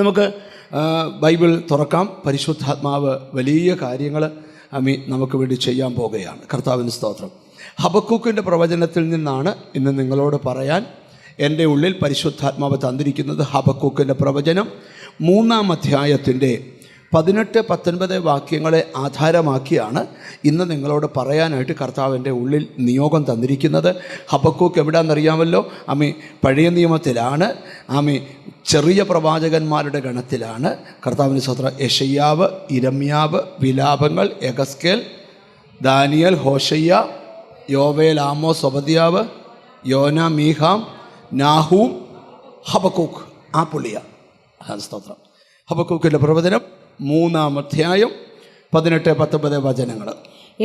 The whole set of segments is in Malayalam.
നമുക്ക് ബൈബിൾ തുറക്കാം. പരിശുദ്ധാത്മാവ് വലിയ കാര്യങ്ങൾ നമുക്ക് വേണ്ടി ചെയ്യാൻ പോകുകയാണ്. കർത്താവിന് സ്തോത്രം. ഹബക്കൂക്കിൻ്റെ പ്രവചനത്തിൽ നിന്നാണ് ഇന്ന് നിങ്ങളോട് പറയാൻ എൻ്റെ ഉള്ളിൽ പരിശുദ്ധാത്മാവ് തന്നിരിക്കുന്നത്. ഹബക്കൂക്കിൻ്റെ പ്രവചനം 3-ാം അധ്യായത്തിൻ്റെ 18-19 വാക്യങ്ങളെ ആധാരമാക്കിയാണ് ഇന്ന് നിങ്ങളോട് പറയാനായിട്ട് കർത്താവിൻ്റെ ഉള്ളിൽ നിയോഗം തന്നിരിക്കുന്നത്. ഹബക്കൂക്ക് എവിടെയാണെന്നറിയാമല്ലോ? പഴയ നിയമത്തിലാണ്. ചെറിയ പ്രവാചകന്മാരുടെ ഗണത്തിലാണ്. കർത്താവിന് സ്തോത്രം. യെശയ്യാവ്, ഇരമ്യാവ്, വിലാപങ്ങൾ, യഗസ്കേൽ, ദാനിയേൽ, ഹോശയ്യ, യോവേൽ, ആമോസ്, ഒബദ്യാവ്, യോന, മീഖാം, നാഹൂം, ഹബക്കൂക്ക്. ആ പുള്ളിയ സ്തോത്രം. ഹബക്കൂക്കിൻ്റെ പ്രവചനം 3-ാം അധ്യായം 18-19 വചനങ്ങൾ.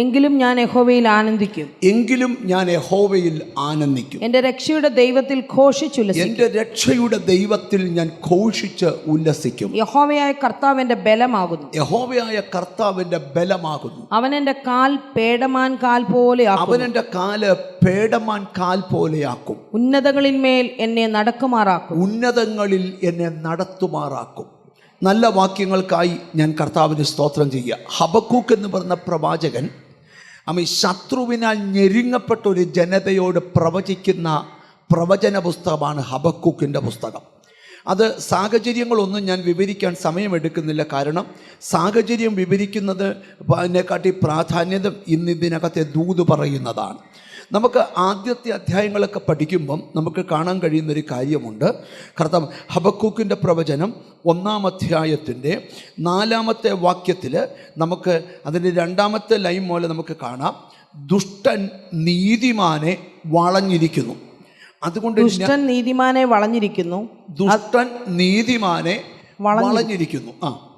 എങ്കിലും ഞാൻ യഹോവയിൽ ആനന്ദിക്കും. എങ്കിലും ഞാൻ യഹോവയിൽ ആനന്ദിക്കും. എൻ്റെ രക്ഷയുടെ ദൈവത്തിൽ ഘോഷിച്ചുല്ലസിക്കും. എൻ്റെ രക്ഷയുടെ ദൈവത്തിൽ ഞാൻ ഘോഷിച്ച് ഉല്ലസിക്കും. യഹോവയായ കർത്താവ് എൻ്റെ ബലമാകുന്നു. യഹോവയായ കർത്താവിൻ്റെ ബലമാകുന്നു. അവൻ എൻ്റെ കാൽ പേടമാൻ കാൽ പോലെ ആക്കും. അവൻ എൻ്റെ കാല് പേടമാൻ കാൽ പോലെയാക്കും. ഉന്നതങ്ങളിന്മേൽ എന്നെ നടക്കുമാറാക്കും. ഉന്നതങ്ങളിൽ എന്നെ നടത്തുമാറാക്കും. നല്ല വാക്യങ്ങൾക്കായി ഞാൻ കർത്താവിന് സ്തോത്രം ചെയ്യുക. ഹബക്കൂക്ക് എന്ന് പറഞ്ഞ പ്രവാചകൻ ശത്രുവിനാൽ ഞെരുങ്ങപ്പെട്ട ഒരു ജനതയോട് പ്രവചിക്കുന്ന പ്രവചന പുസ്തകമാണ് ഹബക്കൂക്കിൻ്റെ പുസ്തകം. അത് സാഹചര്യങ്ങളൊന്നും ഞാൻ വിവരിക്കാൻ സമയമെടുക്കുന്നില്ല. കാരണം സാഹചര്യം വിവരിക്കുന്നത് അതിനെക്കാട്ടി പ്രാധാന്യത ഇന്നിതിനകത്തെ ദൂത് പറയുന്നതാണ്. നമുക്ക് ആദ്യത്തെ അധ്യായങ്ങളൊക്കെ പഠിക്കുമ്പം നമുക്ക് കാണാൻ കഴിയുന്നൊരു കാര്യമുണ്ട്. കർത്താവ് ഹബക്കൂക്കിൻ്റെ പ്രവചനം 1-ാം അധ്യായത്തിൻ്റെ 4-ാമത്തെ വാക്യത്തിൽ നമുക്ക് അതിൻ്റെ 2-ാമത്തെ ലൈൻ പോലെ നമുക്ക് കാണാം, ദുഷ്ടൻ നീതിമാനെ വളഞ്ഞിരിക്കുന്നു. അതുകൊണ്ട് ദുഷ്ടൻ നീതിമാനെ വളഞ്ഞിരിക്കുന്നു. ദുഷ്ടൻ നീതിമാനെ വളഞ്ഞിരിക്കുന്നു.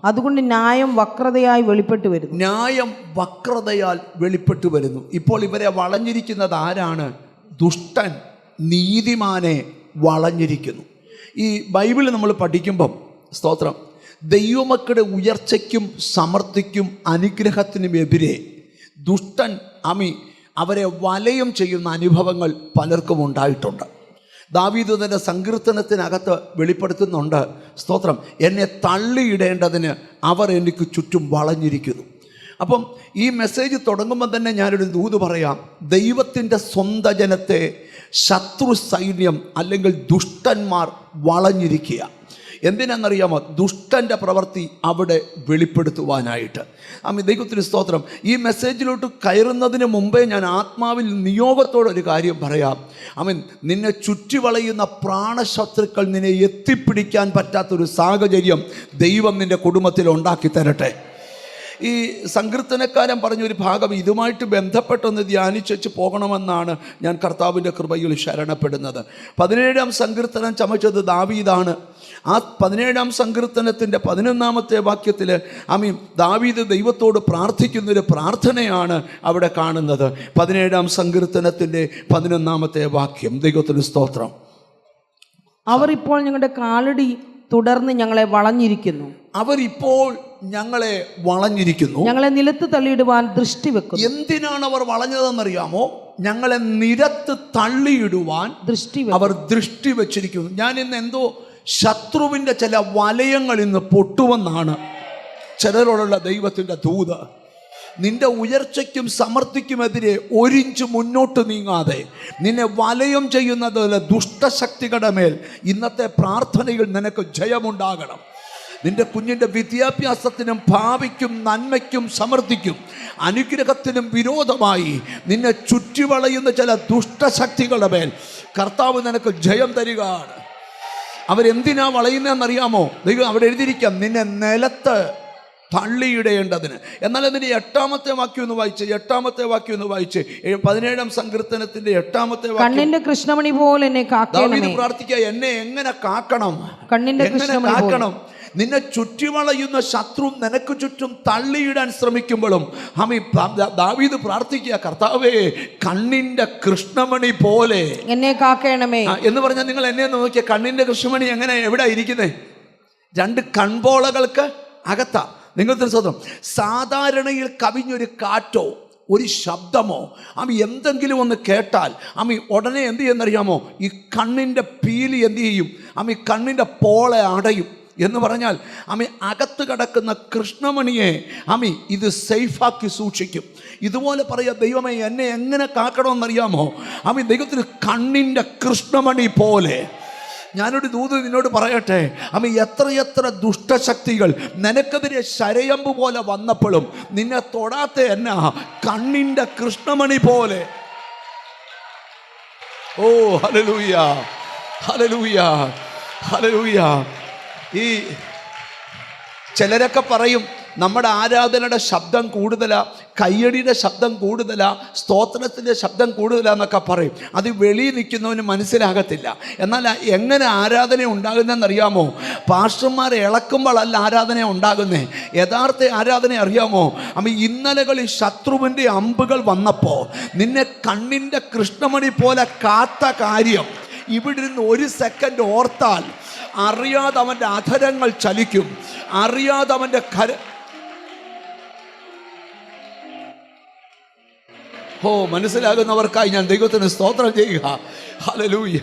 അതുകൊണ്ട് ന്യായം വക്രതയായി വെളിപ്പെട്ടു വരുന്നു. ന്യായം വക്രതയാൽ വെളിപ്പെട്ടു വരുന്നു. ഇപ്പോൾ ഇവരെ വളഞ്ഞിരിക്കുന്നത് ആരാണ്? ദുഷ്ടൻ നീതിമാനെ വളഞ്ഞിരിക്കുന്നു. ഈ ബൈബിൾ നമ്മൾ പഠിക്കുമ്പം സ്തോത്രം, ദൈവമക്കളുടെ ഉയർച്ചയ്ക്കും സമൃദ്ധിക്കും അനുഗ്രഹത്തിനും എതിരെ ദുഷ്ടൻ അവരെ വലയം ചെയ്യുന്ന അനുഭവങ്ങൾ പലർക്കും ഉണ്ടായിട്ടുണ്ട്. ദാവീദ് തൻ്റെ സങ്കീർത്തനത്തിനകത്ത് വെളിപ്പെടുത്തുന്നുണ്ട്, സ്തോത്രം, എന്നെ തള്ളിയിടേണ്ടതിന് അവർ എനിക്ക് ചുറ്റും വളഞ്ഞിരിക്കുന്നു. അപ്പം ഈ മെസ്സേജ് തുടങ്ങുമ്പോൾ തന്നെ ഞാനൊരു ദൂത് പറയാം. ദൈവത്തിൻ്റെ സ്വന്തം ജനത്തെ ശത്രു സൈന്യം അല്ലെങ്കിൽ ദുഷ്ടന്മാർ വളഞ്ഞിരിക്കുക. എന്തിനാണെന്നറിയാമോ? ദുഷ്ടൻ്റെ പ്രവൃത്തി അവിടെ വെളിപ്പെടുത്തുവാനായിട്ട്. ദൈവത്തിന് സ്തോത്രം. ഈ മെസ്സേജിലോട്ട് കയറുന്നതിന് മുമ്പേ ഞാൻ ആത്മാവിൽ നിയോഗത്തോടൊരു കാര്യം പറയാം. നിന്നെ ചുറ്റി വളയുന്ന പ്രാണശത്രുക്കൾ നിന്നെ എത്തിപ്പിടിക്കാൻ പറ്റാത്തൊരു സാഹചര്യം ദൈവം നിൻ്റെ കുടുംബത്തിൽ ഉണ്ടാക്കി തരട്ടെ. ഈ സങ്കീർത്തനക്കാരൻ പറഞ്ഞൊരു ഭാഗം ഇതുമായിട്ട് ബന്ധപ്പെട്ടൊന്ന് ധ്യാനിച്ചു പോകണമെന്നാണ് ഞാൻ കർത്താവിൻ്റെ കൃപയിൽ ശരണപ്പെടുന്നത്. 17-ാം സങ്കീർത്തനം ചമച്ചത് ദാവീദാണ്. ആ 17-ാം സങ്കീർത്തനത്തിൻ്റെ 11-ാമത്തെ വാക്യത്തിൽ ദാവീദ് ദൈവത്തോട് പ്രാർത്ഥിക്കുന്നൊരു പ്രാർത്ഥനയാണ് അവിടെ കാണുന്നത്. 17-ാം സങ്കീർത്തനത്തിൻ്റെ 11-ാമത്തെ വാക്യം. ദൈവത്തിന് സ്തോത്രം. അവർ ഇപ്പോൾ ഞങ്ങളുടെ കാലടി തുടർന്ന് ഞങ്ങളെ വളഞ്ഞിരിക്കുന്നു. അവരിപ്പോൾ ഞങ്ങളെ വളഞ്ഞിരിക്കുന്നു. ഞങ്ങളെ നിലത്ത് തള്ളിയിടുവാൻ ദൃഷ്ടി വെക്കുന്നു. എന്തിനാണ് അവർ വളഞ്ഞതെന്നറിയാമോ? ഞങ്ങളെ നിരത്ത് തള്ളിയിടുവാൻ അവർ ദൃഷ്ടി വെച്ചിരിക്കുന്നു. ഞാൻ ഇന്ന് എന്തോ ശത്രുവിൻ്റെ ചില വലയങ്ങൾ ഇന്ന് പൊട്ടുമെന്നാണ് ചിലരോടുള്ള ദൈവത്തിൻ്റെ ദൂത്. നിന്റെ ഉയർച്ചയ്ക്കും സമൃദ്ധിക്കുമെതിരെ ഒരിഞ്ച് മുന്നോട്ട് നീങ്ങാതെ നിന്നെ വലയം ചെയ്യുന്നതുപോലെ ദുഷ്ടശക്തികളുടെ മേൽ ഇന്നത്തെ പ്രാർത്ഥനയിൽ നിനക്ക് ജയമുണ്ടാകണം. നിന്റെ കുഞ്ഞിൻ്റെ വിദ്യാഭ്യാസത്തിനും ഭാവിക്കും നന്മയ്ക്കും സമൃദ്ധിക്കും അനുഗ്രഹത്തിനും വിരോധമായി നിന്നെ ചുറ്റിവളയുന്ന ചില ദുഷ്ടശക്തികളുടെ മേൽ കർത്താവ് നിനക്ക് ജയം തരികയാണ്. അവരെന്തിനാ വളയുന്നതെന്നറിയാമോ? ദൈവം അവിടെ എഴുതിയിരിക്കാം, നിന്നെ നിലത്ത് തള്ളിയിടേണ്ടതിന്. എന്നാൽ അതിൻ്റെ 8-ാമത്തെ വാക്യം ഒന്ന് വായിച്ച് 17-ാം സങ്കീർത്തനത്തിന്റെ 8-ാമത്തെ വാക്യം. കണ്ണിന്റെ കൃഷ്ണമണി പോലെ എന്നെ കാക്കണമേ. പ്രാർത്ഥിക്കുക, എന്നെ എങ്ങനെ കാക്കണം? എങ്ങനെ കാക്കണം? നിന്നെ ചുറ്റിവളയുന്ന ശത്രു നിനക്ക് ചുറ്റും തള്ളിയിടാൻ ശ്രമിക്കുമ്പോഴും ദാവീദ് പ്രാർത്ഥിക്കുക, കർത്താവേ കണ്ണിന്റെ കൃഷ്ണമണി പോലെ എന്നെ കാക്കണമേ എന്ന് പറഞ്ഞാൽ നിങ്ങൾ എന്നെ നോക്കിയ കണ്ണിന്റെ കൃഷ്ണമണി എങ്ങനെ എവിടെ ഇരിക്കുന്നേ? 2 കൺപോളകൾക്ക് അകത്താ. നിങ്ങൾക്ക് സ്വന്തം സാധാരണയിൽ കവിഞ്ഞൊരു കാറ്റോ ഒരു ശബ്ദമോ എന്തെങ്കിലും ഒന്ന് കേട്ടാൽ ഉടനെ എന്ത് ചെയ്യുന്നറിയാമോ? ഈ കണ്ണിൻ്റെ പീലി എന്ത് ചെയ്യും? കണ്ണിൻ്റെ പോളെ അടയും. എന്ന് പറഞ്ഞാൽ അമ്മ അകത്ത് കിടക്കുന്ന കൃഷ്ണമണിയെ അമ്മ ഇത് സേഫാക്കി സൂക്ഷിക്കും. ഇതുപോലെ പറയാം, ദൈവമേ എന്നെ എങ്ങനെ കാക്കണമെന്നറിയാമോ? അമ്മ ദൈവത്തിന് കണ്ണിൻ്റെ കൃഷ്ണമണി പോലെ. ഞാനൊരു ദൂത് നിന്നോട് പറയട്ടെ, അമ്മ എത്രയെത്ര ദുഷ്ടശക്തികൾ നിനക്കെതിരെ ശരയമ്പ് പോലെ വന്നപ്പോഴും നിന്നെ തൊടാത്ത എന്നാ കണ്ണിൻ്റെ കൃഷ്ണമണി പോലെ. ഓ ഹല്ലേലൂയ, ഹല്ലേലൂയ, ഹല്ലേലൂയ. ഈ ചിലരൊക്കെ പറയും നമ്മുടെ ആരാധനയുടെ ശബ്ദം കൂടുതലാ, കയ്യടിയുടെ ശബ്ദം കൂടുതലാ, സ്തോത്രത്തിൻ്റെ ശബ്ദം കൂടുതലാന്നൊക്കെ പറയും. അത് വെളിയിൽ നിൽക്കുന്നവന് മനസ്സിലാകത്തില്ല. എന്നാൽ എങ്ങനെ ആരാധന ഉണ്ടാകുന്നതെന്നറിയാമോ? പാസ്റ്റർമാരെ ഇളക്കുമ്പോഴല്ല ആരാധന ഉണ്ടാകുന്നേ. യഥാർത്ഥ ആരാധന അറിയാമോ? അമ്മ ഇന്നലകളിൽ ശത്രുവിൻ്റെ അമ്പുകൾ വന്നപ്പോൾ നിന്നെ കണ്ണിൻ്റെ കൃഷ്ണമണി പോലെ കാത്ത കാര്യം ഇവിടെ നിന്ന് ഒരു സെക്കൻഡ് ഓർത്താൽ അറിയാതെ അവൻ്റെ അധരങ്ങൾ ചലിക്കും, അറിയാതെ അവൻ്റെ മനസ്സിലാകുന്നവർക്കായി ഞാൻ ദൈവത്തിന് സ്തോത്രം ചെയ്യുക. ഹല്ലേലൂയ.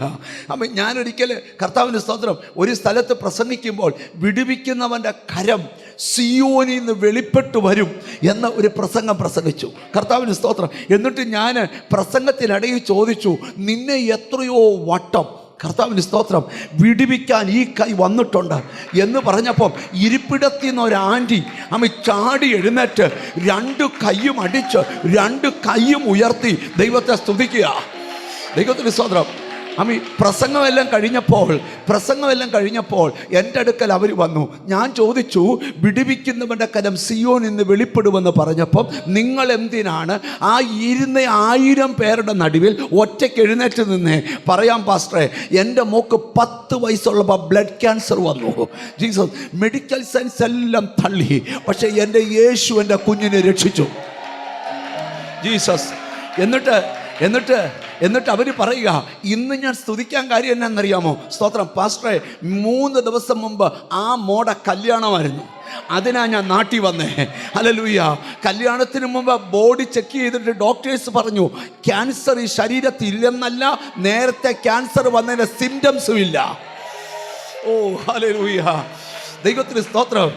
അപ്പം ഞാനൊരിക്കൽ കർത്താവിന് സ്തോത്രം ഒരു സ്ഥലത്ത് പ്രസംഗിക്കുമ്പോൾ വിടുവിക്കുന്നവൻ്റെ കരം സിയോനിൽ നിന്ന് വെളിപ്പെട്ടു വരും എന്ന ഒരു പ്രസംഗം പ്രസംഗിച്ചു. കർത്താവിന് സ്തോത്രം. എന്നിട്ട് ഞാൻ പ്രസംഗത്തിനിടയിൽ ചോദിച്ചു, നിന്നെ എത്രയോ വട്ടം കർത്താവിന് സ്തോത്രം വിടുവിക്കാൻ ഈ കൈ വന്നിട്ടുണ്ട് എന്ന് പറഞ്ഞപ്പം ഇരിപ്പിടത്തിൽ നിന്ന് ഒരു ആൻറ്റി അമ്മ ചാടി എഴുന്നേറ്റ് രണ്ട് കൈയും അടിച്ച് രണ്ട് കൈയും ഉയർത്തി ദൈവത്തെ സ്തുതിക്കുക. ദൈവത്തിന് സ്തോത്രം. അമ്മ പ്രസംഗമെല്ലാം കഴിഞ്ഞപ്പോൾ എൻ്റെ അടുക്കൽ അവർ വന്നു. ഞാൻ ചോദിച്ചു, വിടുവിക്കുന്നവൻ്റെ കരം സിയോനിൽ നിന്ന് വെളിപ്പെടുമെന്ന് പറഞ്ഞപ്പം നിങ്ങൾ എന്തിനാണ് ആ 1000 പേരുടെ നടുവിൽ ഒറ്റയ്ക്ക് എഴുന്നേറ്റ് നിന്നേ? പറയാം പാസ്റ്ററെ, എൻ്റെ മോക്ക് 10 വയസ്സുള്ളപ്പോൾ ബ്ലഡ് ക്യാൻസർ വന്നു. ജീസസ് മെഡിക്കൽ സയൻസ് എല്ലാം തള്ളി, പക്ഷേ എൻ്റെ യേശു എൻ്റെ കുഞ്ഞിനെ രക്ഷിച്ചു. ജീസസ്. എന്നിട്ട് അവർ പറയുക, ഇന്ന് ഞാൻ സ്തുതിക്കാൻ കാര്യം എന്നാണെന്നറിയാമോ? സ്തോത്രം പാസ്റ്ററെ, 3 ദിവസം മുമ്പ് ആ മോടെ കല്യാണമായിരുന്നു, അതിനാ ഞാൻ നാട്ടിൽ വന്നേ. ഹല്ലേലൂയ. കല്യാണത്തിന് മുമ്പ് ബോഡി ചെക്ക് ചെയ്തിട്ട് ഡോക്ടേഴ്സ് പറഞ്ഞു ക്യാൻസർ ഈ ശരീരത്തിൽ ഇല്ലെന്നല്ല, നേരത്തെ ക്യാൻസർ വന്നതിൻ്റെ സിംറ്റംസും ഇല്ല. ഓ ഹല്ലേലൂയ. ദൈവത്തിന് സ്തോത്രം.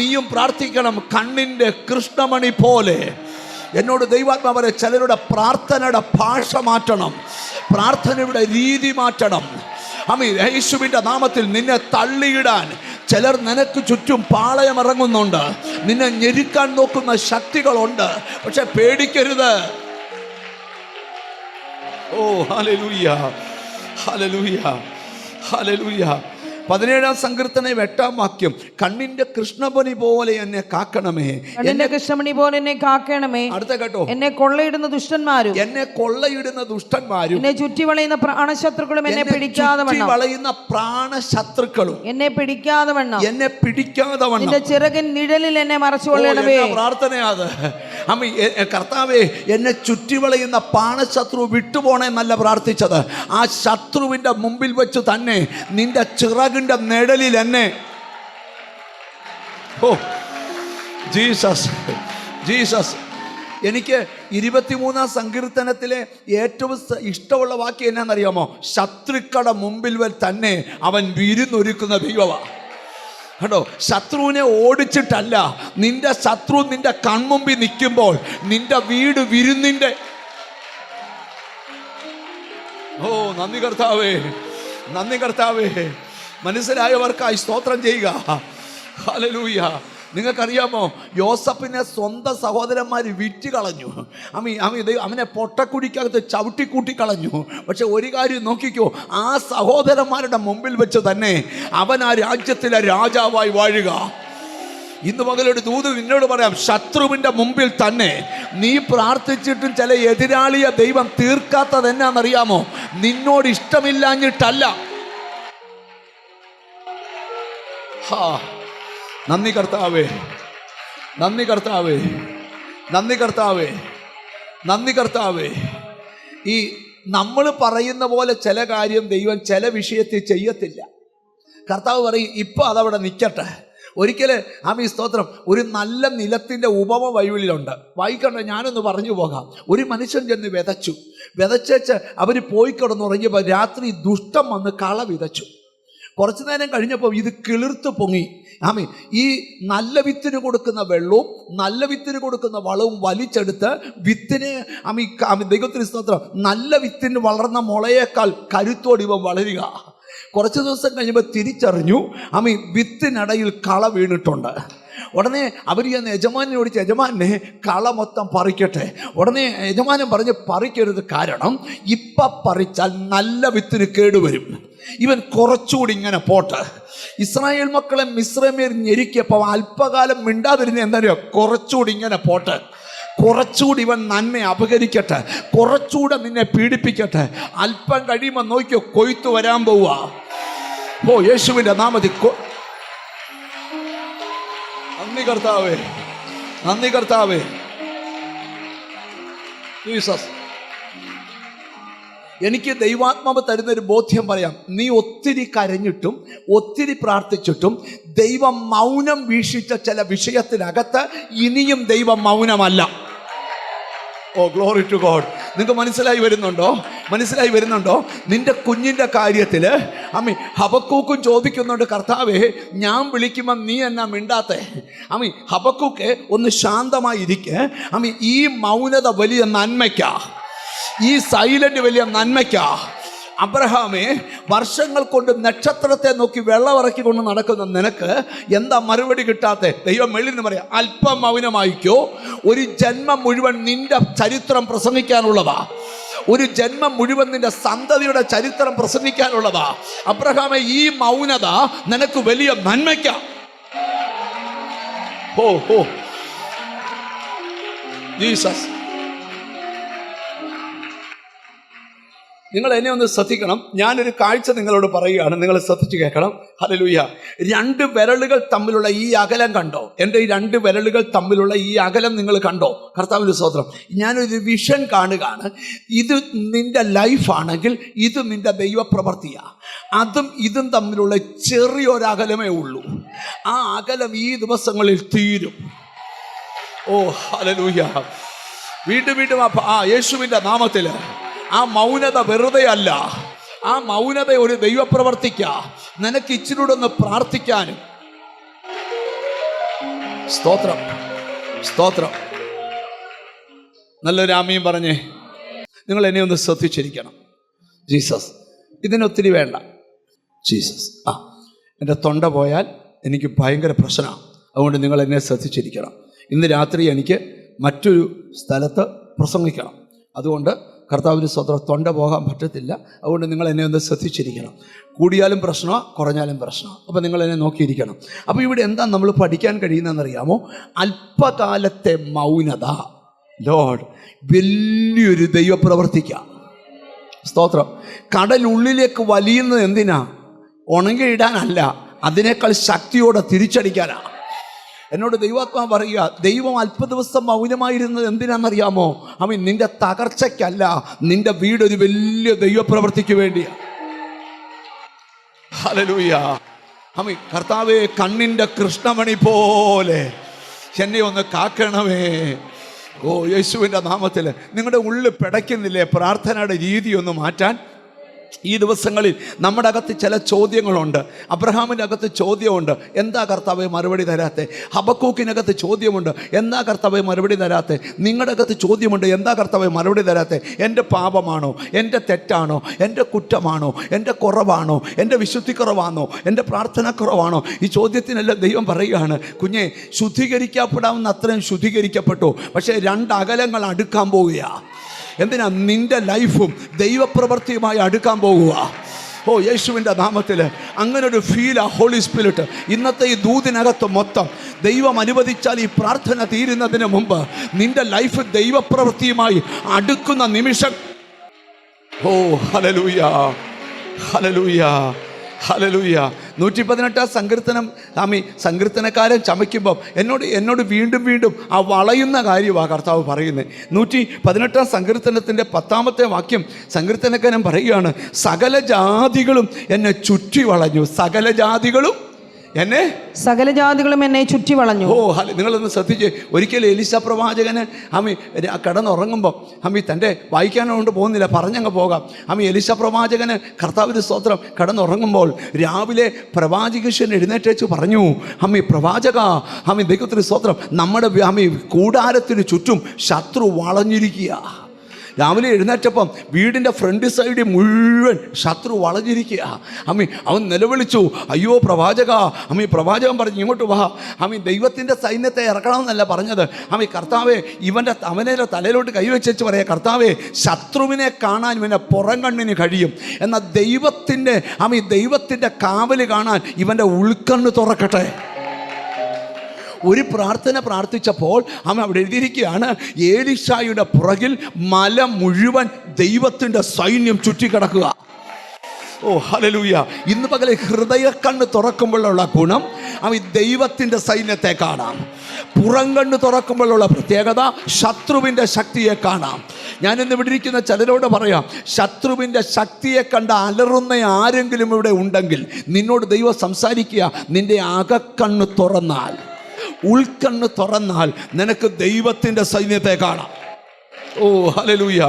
നീയും പ്രാർത്ഥിക്കണം, കണ്ണിൻ്റെ കൃഷ്ണമണി പോലെ. എന്നോട് ദൈവാത്മാവരെ ചിലരുടെ പ്രാർത്ഥനയുടെ ഭാഷ മാറ്റണം, പ്രാർത്ഥനയുടെ രീതി മാറ്റണം. ആമേൻ. യേശുവിൻ്റെ നാമത്തിൽ നിന്നെ തള്ളിയിടാൻ ചിലർ നിനക്ക് ചുറ്റും പാളയമിറങ്ങുന്നുണ്ട്, നിന്നെ ഞെരുക്കാൻ നോക്കുന്ന ശക്തികളുണ്ട്. പക്ഷെ പേടിക്കരുത്. ഓ ഹല്ലേലൂയ, ഹല്ലേലൂയ, ഹല്ലേലൂയ. 17-ാം സങ്കീർത്തനം 8-ാം വാക്യം, കണ്ണിന്റെ കൃഷ്ണമണി പോലെ എന്നെ കാക്കണമേ. കണ്ണിന്റെ കൃഷ്ണമണി പോലെ എന്നെ കാക്കണമേ. അടുത്ത കേട്ടോ, എന്നെ കൊള്ളയിടുന്ന ദുഷ്ടന്മാരും എന്നെ ചുറ്റി വളയുന്ന പ്രാണശത്രുക്കളും എന്നെ പിടിക്കാതെ വണ്ണം നിന്റെ ചിറകിൻ നിഴലിൽ എന്നെ മറച്ചുകൊള്ളണമേ. പ്രാർത്ഥനയാത്. കർത്താവേ, എന്നെ ചുറ്റി വളയുന്ന പ്രാണശത്രു വിട്ടുപോണേ എന്നല്ല പ്രാർത്ഥിച്ചത്. ആ ശത്രുവിന്റെ മുമ്പിൽ വെച്ച് തന്നെ നിന്റെ ചിറകിന്റെ നിഴലിൽ എന്നെ. Oh Jesus, Jesus. എനിക്ക് 23-ാം സങ്കീർത്തനത്തിലെ ഏറ്റവും ഇഷ്ടമുള്ള വാക്യം എന്നാണെന്നറിയാമോ? ശത്രുക്കളുടെ മുമ്പിൽ തന്നെ അവൻ വിരുന്നൊരുക്കുന്ന ദൈവമാണ്. കേട്ടോ, ശത്രുവിനെ ഓടിച്ചിട്ടല്ല, നിന്റെ ശത്രു നിന്റെ കൺമുമ്പിൽ നിൽക്കുമ്പോൾ നിന്റെ വീട് വിരുന്നിൻ്റെ. ഓ നന്ദി കർത്താവേ, നന്ദി കർത്താവേ. മനസ്സിലായവർക്കായി സ്തോത്രം ചെയ്യുക. ഹല്ലേലൂയ. നിങ്ങൾക്കറിയാമോ, യോസഫിനെ സ്വന്തം സഹോദരന്മാർ വിറ്റ് കളഞ്ഞു. അവനെ പൊട്ടക്കുടിക്കകത്ത് ചവിട്ടിക്കൂട്ടിക്കളഞ്ഞു. പക്ഷെ ഒരു കാര്യം നോക്കിക്കോ, ആ സഹോദരന്മാരുടെ മുമ്പിൽ വെച്ച് തന്നെ അവൻ ആ രാജ്യത്തിലെ രാജാവായി വാഴുക. ഇന്ന് പകലൊരു ദൂത് നിന്നോട് പറയാം, ശത്രുവിൻ്റെ മുമ്പിൽ തന്നെ നീ പ്രാർത്ഥിച്ചിട്ടും ചില എതിരാളിയെ ദൈവം തീർക്കാത്തത് എന്നാണെന്നറിയാമോ? നിന്നോട് ഇഷ്ടമില്ലാഞ്ഞിട്ടല്ല. നന്ദി കർത്താവേ, നന്ദി കർത്താവേ, നന്ദി കർത്താവേ, നന്ദി കർത്താവേ. ഈ നമ്മൾ പറയുന്ന പോലെ ചില കാര്യം ദൈവം ചില വിഷയത്തിൽ ചെയ്യത്തില്ല. കർത്താവ് പറയും, ഇപ്പം അതവിടെ നിൽക്കട്ടെ. ഒരിക്കൽ ആമീൻ സ്തോത്രം, ഒരു നല്ല നിലത്തിൻ്റെ ഉപമ ബൈബിളിലുണ്ട്. വായിക്കണ്ട, ഞാനൊന്ന് പറഞ്ഞു പോകാം. ഒരു മനുഷ്യൻ ചെന്ന് വിതച്ചേച്ച് അവർ പോയി കിടന്നുറങ്ങിയപ്പോൾ രാത്രി ദുഷ്ടം വന്ന് കള വിതച്ചു. കുറച്ചു നേരം കഴിഞ്ഞപ്പോൾ ഇത് കിളിർത്ത് പൊങ്ങി. ആമീൻ. ഈ നല്ല വിത്തിന് കൊടുക്കുന്ന വെള്ളവും നല്ല വിത്തിന് കൊടുക്കുന്ന വളവും വലിച്ചെടുത്ത് വിത്തിന് ദൈവത്തിന് സ്തോത്രം, നല്ല വിത്തിന് വളർന്ന മുളയേക്കാൾ കരുത്തോടെ ഇവ വളരുക. കുറച്ച് ദിവസം കഴിയുമ്പോൾ തിരിച്ചറിഞ്ഞു വിത്തിനിടയിൽ കള വീണിട്ടുണ്ട്. ഉടനെ അവർ ചെന്ന് യജമാനോട് യജമാനെ കള മൊത്തം പറിക്കട്ടെ. ഉടനെ യജമാനൻ പറഞ്ഞ് പറിക്കരുത്, കാരണം ഇപ്പം പറിച്ചാൽ നല്ല വിത്തിന് കേടുവരും, ഇവൻ കുറച്ചുകൂടി ഇങ്ങനെ പോട്ടെ. ഇസ്രായേൽ മക്കളെ മിസ്രൈമ്യർ ഞെരുക്കിയപ്പോൾ അല്പകാലം മിണ്ടാതിരുന്ന എന്താ, കുറച്ചുകൂടി ഇങ്ങനെ പോട്ടെ, കുറച്ചുകൂടി ഇവൻ നന്മ അപകരിക്കട്ടെ, കുറച്ചുകൂടെ നിന്നെ പീഡിപ്പിക്കട്ടെ. അല്പം കഴിയുമ്പോൾ നോക്കിയോ കൊയ്ത്തു വരാൻ പോവുക. ഓ യേശുവിൻ്റെ നാമത്തിൽ നന്ദി കർത്താവേ, നന്ദി കർത്താവേ. ജീസസ്, എനിക്ക് ദൈവാത്മാവ് തരുന്നൊരു ബോധ്യം പറയാം. നീ ഒത്തിരി കരഞ്ഞിട്ടും ഒത്തിരി പ്രാർത്ഥിച്ചിട്ടും ദൈവം മൗനം വീക്ഷിച്ച ചില വിഷയത്തിനകത്ത് ഇനിയും ദൈവം മൗനമല്ല. Oh glory to God. നിങ്ങൾക്ക് മനസ്സിലായി വരുന്നുണ്ടോ? മനസ്സിലായി വരുന്നുണ്ടോ? നിന്റെ കുഞ്ഞിൻ്റെ കാര്യത്തിൽ ഹബക്കൂക്കും ചോദിക്കുന്നുണ്ട്, കർത്താവേ ഞാൻ വിളിക്കുമ്പം നീ എന്നാ മിണ്ടാത്തെ? ഹബക്കൂക്ക് ഒന്ന് ശാന്തമായിരിക്കെ. ഈ മൗനത വലിയ നന്മയ്ക്കാ, ഈ സൈലന്റ് വലിയ നന്മയ്ക്കാ. അബ്രഹാമേ, വർഷങ്ങൾ കൊണ്ട് നക്ഷത്രത്തെ നോക്കി വെള്ളമിറക്കി കൊണ്ട് നടക്കുന്ന നിനക്ക് എന്താ മറുപടി കിട്ടാത്തെ? ദൈവം മെള്ളിന്ന് പറയാം, അല്പം മൗനമായിക്കോ. ഒരു ജന്മം മുഴുവൻ നിന്റെ ചരിത്രം പ്രസംഗിക്കാനുള്ളതാ. ഒരു ജന്മം മുഴുവൻ നിന്റെ സന്തതിയുടെ ചരിത്രം പ്രസംഗിക്കാനുള്ളതാ. അബ്രഹാമേ, ഈ മൗനത നിനക്ക് വലിയ നന്മയ്ക്കാ. ഓ ഓ ജീസസ്, നിങ്ങൾ എന്നെ ഒന്ന് ശ്രദ്ധിക്കണം. ഞാനൊരു കാഴ്ച നിങ്ങളോട് പറയുകയാണ്, നിങ്ങൾ ശ്രദ്ധിച്ച് കേൾക്കണം. ഹല്ലേലൂയ. രണ്ട് വിരലുകൾ തമ്മിലുള്ള ഈ അകലം കണ്ടോ? എൻ്റെ ഈ രണ്ട് വിരലുകൾ തമ്മിലുള്ള ഈ അകലം നിങ്ങൾ കണ്ടോ? കർത്താവിൻ്റെ സ്തോത്രം. ഞാനൊരു വിഷൻ കാണുകയാണ്. ഇത് നിന്റെ ലൈഫാണെങ്കിൽ ഇത് നിന്റെ ദൈവപ്രവൃത്തിയാണ്. അതും ഇതും തമ്മിലുള്ള ചെറിയൊരകലമേ ഉള്ളൂ. ആ അകലം ഈ ദിവസങ്ങളിൽ തീരും. ഓ ഹല്ലേലൂയ. വീണ്ടും വീണ്ടും യേശുവിൻ്റെ നാമത്തിൽ ആ മൗനത വെറുതെ അല്ല. ആ മൗനത ഒരു ദൈവപ്രവർത്തിക്ക. നിനക്ക് ഇച്ചിരൂടൊന്ന് പ്രാർത്ഥിക്കാനും. സ്തോത്രം, സ്തോത്രം. നല്ലൊരു ആമീൻ പറഞ്ഞേ. നിങ്ങൾ എന്നെ ഒന്ന് ശ്രദ്ധിച്ചിരിക്കണം. ജീസസ്, ഇതിനൊത്തിരി വേണ്ട. ജീസസ്, എൻ്റെ തൊണ്ട പോയാൽ എനിക്ക് ഭയങ്കര പ്രശ്നമാണ്. അതുകൊണ്ട് നിങ്ങൾ എന്നെ ശ്രദ്ധിച്ചിരിക്കണം. ഇന്ന് രാത്രി എനിക്ക് മറ്റൊരു സ്ഥലത്ത് പ്രസംഗിക്കണം. അതുകൊണ്ട് കർത്താവിന് സ്വന്തം തൊണ്ട പോകാൻ പറ്റത്തില്ല. അതുകൊണ്ട് നിങ്ങൾ എന്നെ ഒന്ന് ശ്രദ്ധിച്ചിരിക്കണം. കൂടിയാലും പ്രശ്നമോ കുറഞ്ഞാലും പ്രശ്നമോ. അപ്പോൾ നിങ്ങൾ എന്നെ നോക്കിയിരിക്കണം. അപ്പോൾ ഇവിടെ എന്താ നമ്മൾ പഠിക്കാൻ കഴിയുന്നതെന്നറിയാമോ? അല്പകാലത്തെ മൗനത ലോർഡ് വലിയൊരു ദൈവപ്രവർത്തിക്കാം. സ്തോത്രം. കടലുള്ളിലേക്ക് വലിയുന്നത് എന്തിനാ? ഉണങ്ങിയിടാനല്ല, അതിനേക്കാൾ ശക്തിയോടെ തിരിച്ചടിക്കാനാണ്. എന്നോട് ദൈവാത്മാവ് പറയുക, ദൈവം അല്പ ദിവസം മൗനമായിരുന്നത് എന്തിനാണെന്നറിയാമോ? നിന്റെ തകർച്ചയ്ക്കല്ല, നിന്റെ വീടൊരു വലിയ ദൈവപ്രവൃത്തിക്ക് വേണ്ടിയാണ്. ഹല്ലേലൂയ. കർത്താവേ, കണ്ണിൻ്റെ കൃഷ്ണമണി പോലെ എന്നെ ഒന്ന് കാക്കണമേ. ഓ യേശുവിൻ്റെ നാമത്തിൽ. നിങ്ങളുടെ ഉള്ളിൽ പിടയ്ക്കുന്നില്ലേ പ്രാർത്ഥനയുടെ രീതി ഒന്ന് മാറ്റാൻ? ഈ ദിവസങ്ങളിൽ നമ്മുടെ അകത്ത് ചില ചോദ്യങ്ങളുണ്ട്. അബ്രഹാമിൻ്റെ അകത്ത് ചോദ്യമുണ്ട്, എന്താ കർത്താവേ മറുപടി തരാത്തെ? ഹബക്കൂക്കിനകത്ത് ചോദ്യമുണ്ട്, എന്താ കർത്താവേ മറുപടി തരാത്തെ? നിങ്ങളുടെ അകത്ത് ചോദ്യമുണ്ട്, എന്താ കർത്താവേ മറുപടി തരാത്തെ? എൻ്റെ പാപമാണോ? എൻ്റെ തെറ്റാണോ? എൻ്റെ കുറ്റമാണോ? എൻ്റെ കുറവാണോ? എൻ്റെ വിശുദ്ധിക്കുറവാണോ? എൻ്റെ പ്രാർത്ഥനക്കുറവാണോ? ഈ ചോദ്യത്തിനെല്ലാം ദൈവം പറയുകയാണ്, കുഞ്ഞെ, ശുദ്ധീകരിക്കപ്പെടാവുന്ന അത്രയും ശുദ്ധീകരിക്കപ്പെട്ടു. പക്ഷേ രണ്ട് അകലങ്ങൾ അടുക്കാൻ പോവുകയാണ്. എന്തിനാ? നിന്റെ ലൈഫും ദൈവപ്രവൃത്തിയുമായി അടുക്കാൻ പോകുക. ഓ യേശുവിൻ്റെ നാമത്തിൽ അങ്ങനൊരു ഫീലാ ഹോളി സ്പിരിറ്റ് ഇന്നത്തെ ഈ ദൂതിനകത്ത് മൊത്തം. ദൈവം അനുവദിച്ചാൽ ഈ പ്രാർത്ഥന തീരുന്നതിന് മുമ്പ് നിന്റെ ലൈഫ് ദൈവപ്രവൃത്തിയുമായി അടുക്കുന്ന നിമിഷം. ഓ ഹല്ലേലൂയ, ഹല്ലേലൂയ, ഹല്ലേലൂയ. 118 സങ്കീർത്തനം സങ്കീർത്തനക്കാരൻ ചമയ്ക്കുമ്പം എന്നോട് വീണ്ടും വീണ്ടും ആ വളയുന്ന കാര്യമാണ് കർത്താവ് പറയുന്നത്. 118 സങ്കീർത്തനത്തിൻ്റെ 10ാമത്തെ വാക്യം സങ്കീർത്തനക്കാരൻ പറയുകയാണ്, സകല ജാതികളും എന്നെ ചുറ്റി വളഞ്ഞു. സകല ജാതികളും എന്നെ സകല ജാതികളും എന്നെ ചുറ്റി വളഞ്ഞു. ഓ നിങ്ങളൊന്ന് ശ്രദ്ധിച്ച്. ഒരിക്കലും എലീശ പ്രവാചകന് കിടന്നുറങ്ങുമ്പോൾ തൻ്റെ വായിക്കാനോണ്ട് പോകുന്നില്ല, പറഞ്ഞങ്ങ് പോകാം. എലീശ പ്രവാചകന് കർത്താവിന്റെ സ്തോത്രം കിടന്നുറങ്ങുമ്പോൾ രാവിലെ പ്രവാചകൻ എഴുന്നേറ്റേച്ച് പറഞ്ഞു, പ്രവാചക ദൈവത്തിന് സ്തോത്രം, നമ്മുടെ കൂടാരത്തിന് ചുറ്റും ശത്രു വളഞ്ഞിരിക്കുക. രാവിലെ എഴുന്നേറ്റപ്പം വീടിൻ്റെ ഫ്രണ്ട് സൈഡിൽ മുഴുവൻ ശത്രു വളഞ്ഞിരിക്കുക. അവൻ നിലവിളിച്ചു, അയ്യോ പ്രവാചക. പ്രവാചകൻ പറഞ്ഞു, ഇങ്ങോട്ട് വാ. ദൈവത്തിൻ്റെ സൈന്യത്തെ ഇറക്കണമെന്നല്ല പറഞ്ഞത്. കർത്താവേ, അവനെ തലയിലോട്ട് കൈവച്ചു പറയാം, കർത്താവേ, ശത്രുവിനെ കാണാൻ ഇവൻ്റെ പുറം കണ്ണിന് കഴിയും, എന്നാൽ ദൈവത്തിൻ്റെ കാവല് കാണാൻ ഇവൻ്റെ ഉൾക്കണ്ണ് തുറക്കട്ടെ. ഒരു പ്രാർത്ഥന പ്രാർത്ഥിച്ചപ്പോൾ അവിടെ എഴുതിയിരിക്കുകയാണ്, ഏലീശായുടെ പുറകിൽ മല മുഴുവൻ ദൈവത്തിൻ്റെ സൈന്യം ചുറ്റിക്കിടക്കുക. ഓ ഹല്ലേലൂയ. ഇന്ന് പകലെ ഹൃദയ കണ്ണ് തുറക്കുമ്പോഴുള്ള ഗുണം ദൈവത്തിൻ്റെ സൈന്യത്തെ കാണാം. പുറം കണ്ണ് തുറക്കുമ്പോഴുള്ള പ്രത്യേകത ശത്രുവിൻ്റെ ശക്തിയെ കാണാം. ഞാനിന്ന് ഇവിടെ ഇരിക്കുന്ന ചിലരോട് പറയാം, ശത്രുവിൻ്റെ ശക്തിയെ കണ്ട് അലറുന്ന ആരെങ്കിലും ഇവിടെ ഉണ്ടെങ്കിൽ നിന്നോട് ദൈവം സംസാരിക്കുക, നിന്റെ അകക്കണ്ണ് തുറന്നാൽ, ഉൾക്കണ്ണ് തുറന്നാൽ നിനക്ക് ദൈവത്തിൻ്റെ സൈന്യത്തെ കാണാം. ഓ ഹല്ലേലൂയ.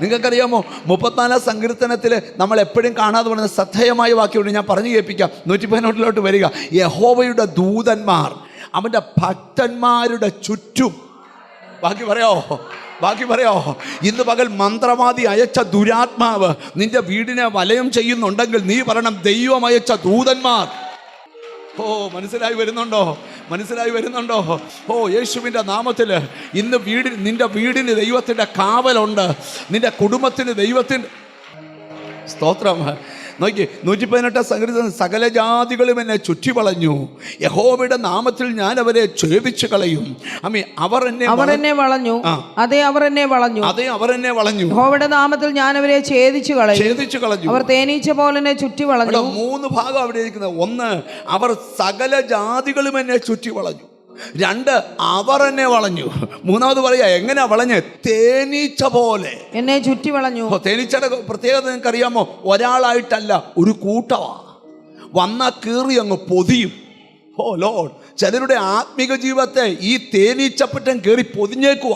നിങ്ങൾക്കറിയാമോ, 34 സങ്കീർത്തനത്തിൽ നമ്മൾ എപ്പോഴും കാണാതെ പറയുന്ന ശ്രദ്ധേയമായ വാക്യമുണ്ട്. ഞാൻ പറഞ്ഞു കേൾപ്പിക്കാം. 114 വരിക. യഹോവയുടെ ദൂതന്മാർ അവൻ്റെ ഭക്തന്മാരുടെ ചുറ്റും. ബാക്കി പറയോ? ഇന്ന് പകൽ മന്ത്രവാദി അയച്ച ദുരാത്മാവ് നിന്റെ വീടിനെ വലയം ചെയ്യുന്നുണ്ടെങ്കിൽ നീ പറയണം, ദൈവം അയച്ച ദൂതന്മാർ. ഓ മനസ്സിലായി വരുന്നുണ്ടോ? ഓ യേശുവിൻ്റെ നാമത്തിൽ ഇന്ന് നിന്റെ വീടിന് ദൈവത്തിൻ്റെ കാവലുണ്ട്, നിന്റെ കുടുംബത്തിന് ദൈവത്തിൻ്റെ സ്തോത്രം. നോക്കി, 118 സങ്കീർത്തനം, സകല ജാതികളും എന്നെ ചുറ്റി വളഞ്ഞു, യഹോവയുടെ നാമത്തിൽ ഞാൻ അവരെ ഛേദിച്ചു കളയും. അവർ എന്നെ വളഞ്ഞു. അവർ എന്നെ വളഞ്ഞു. യഹോവയുടെ നാമത്തിൽ ഞാൻ അവരെ ഛേദിച്ചു കളഞ്ഞു. അവർ തേനീച്ച പോലെ എന്നെ ചുറ്റി വളഞ്ഞു. 3 ഭാഗം അവിടെ ഇരിക്കുന്നത്. 1, അവർ സകല ജാതികളും എന്നെ ചുറ്റി വളഞ്ഞു. 2, അവർ എന്നെ വളഞ്ഞു. 3 പറയാ, എങ്ങനെയാ വളഞ്ഞ്? തേനീച്ച പോലെ എന്നെ ചുറ്റി വളഞ്ഞു. തേനീച്ചയുടെ പ്രത്യേകത നിങ്ങൾക്ക് അറിയാമോ? ഒരാളായിട്ടല്ല, ഒരു കൂട്ടമാ. വന്ന കീറി അങ്ങ് പൊതിയും. ഓ ലോഡ്. ചിലരുടെ ആത്മീക ജീവിതത്തെ ഈ തേനീച്ചപ്പറ്റം കയറി പൊതിഞ്ഞേക്കുക.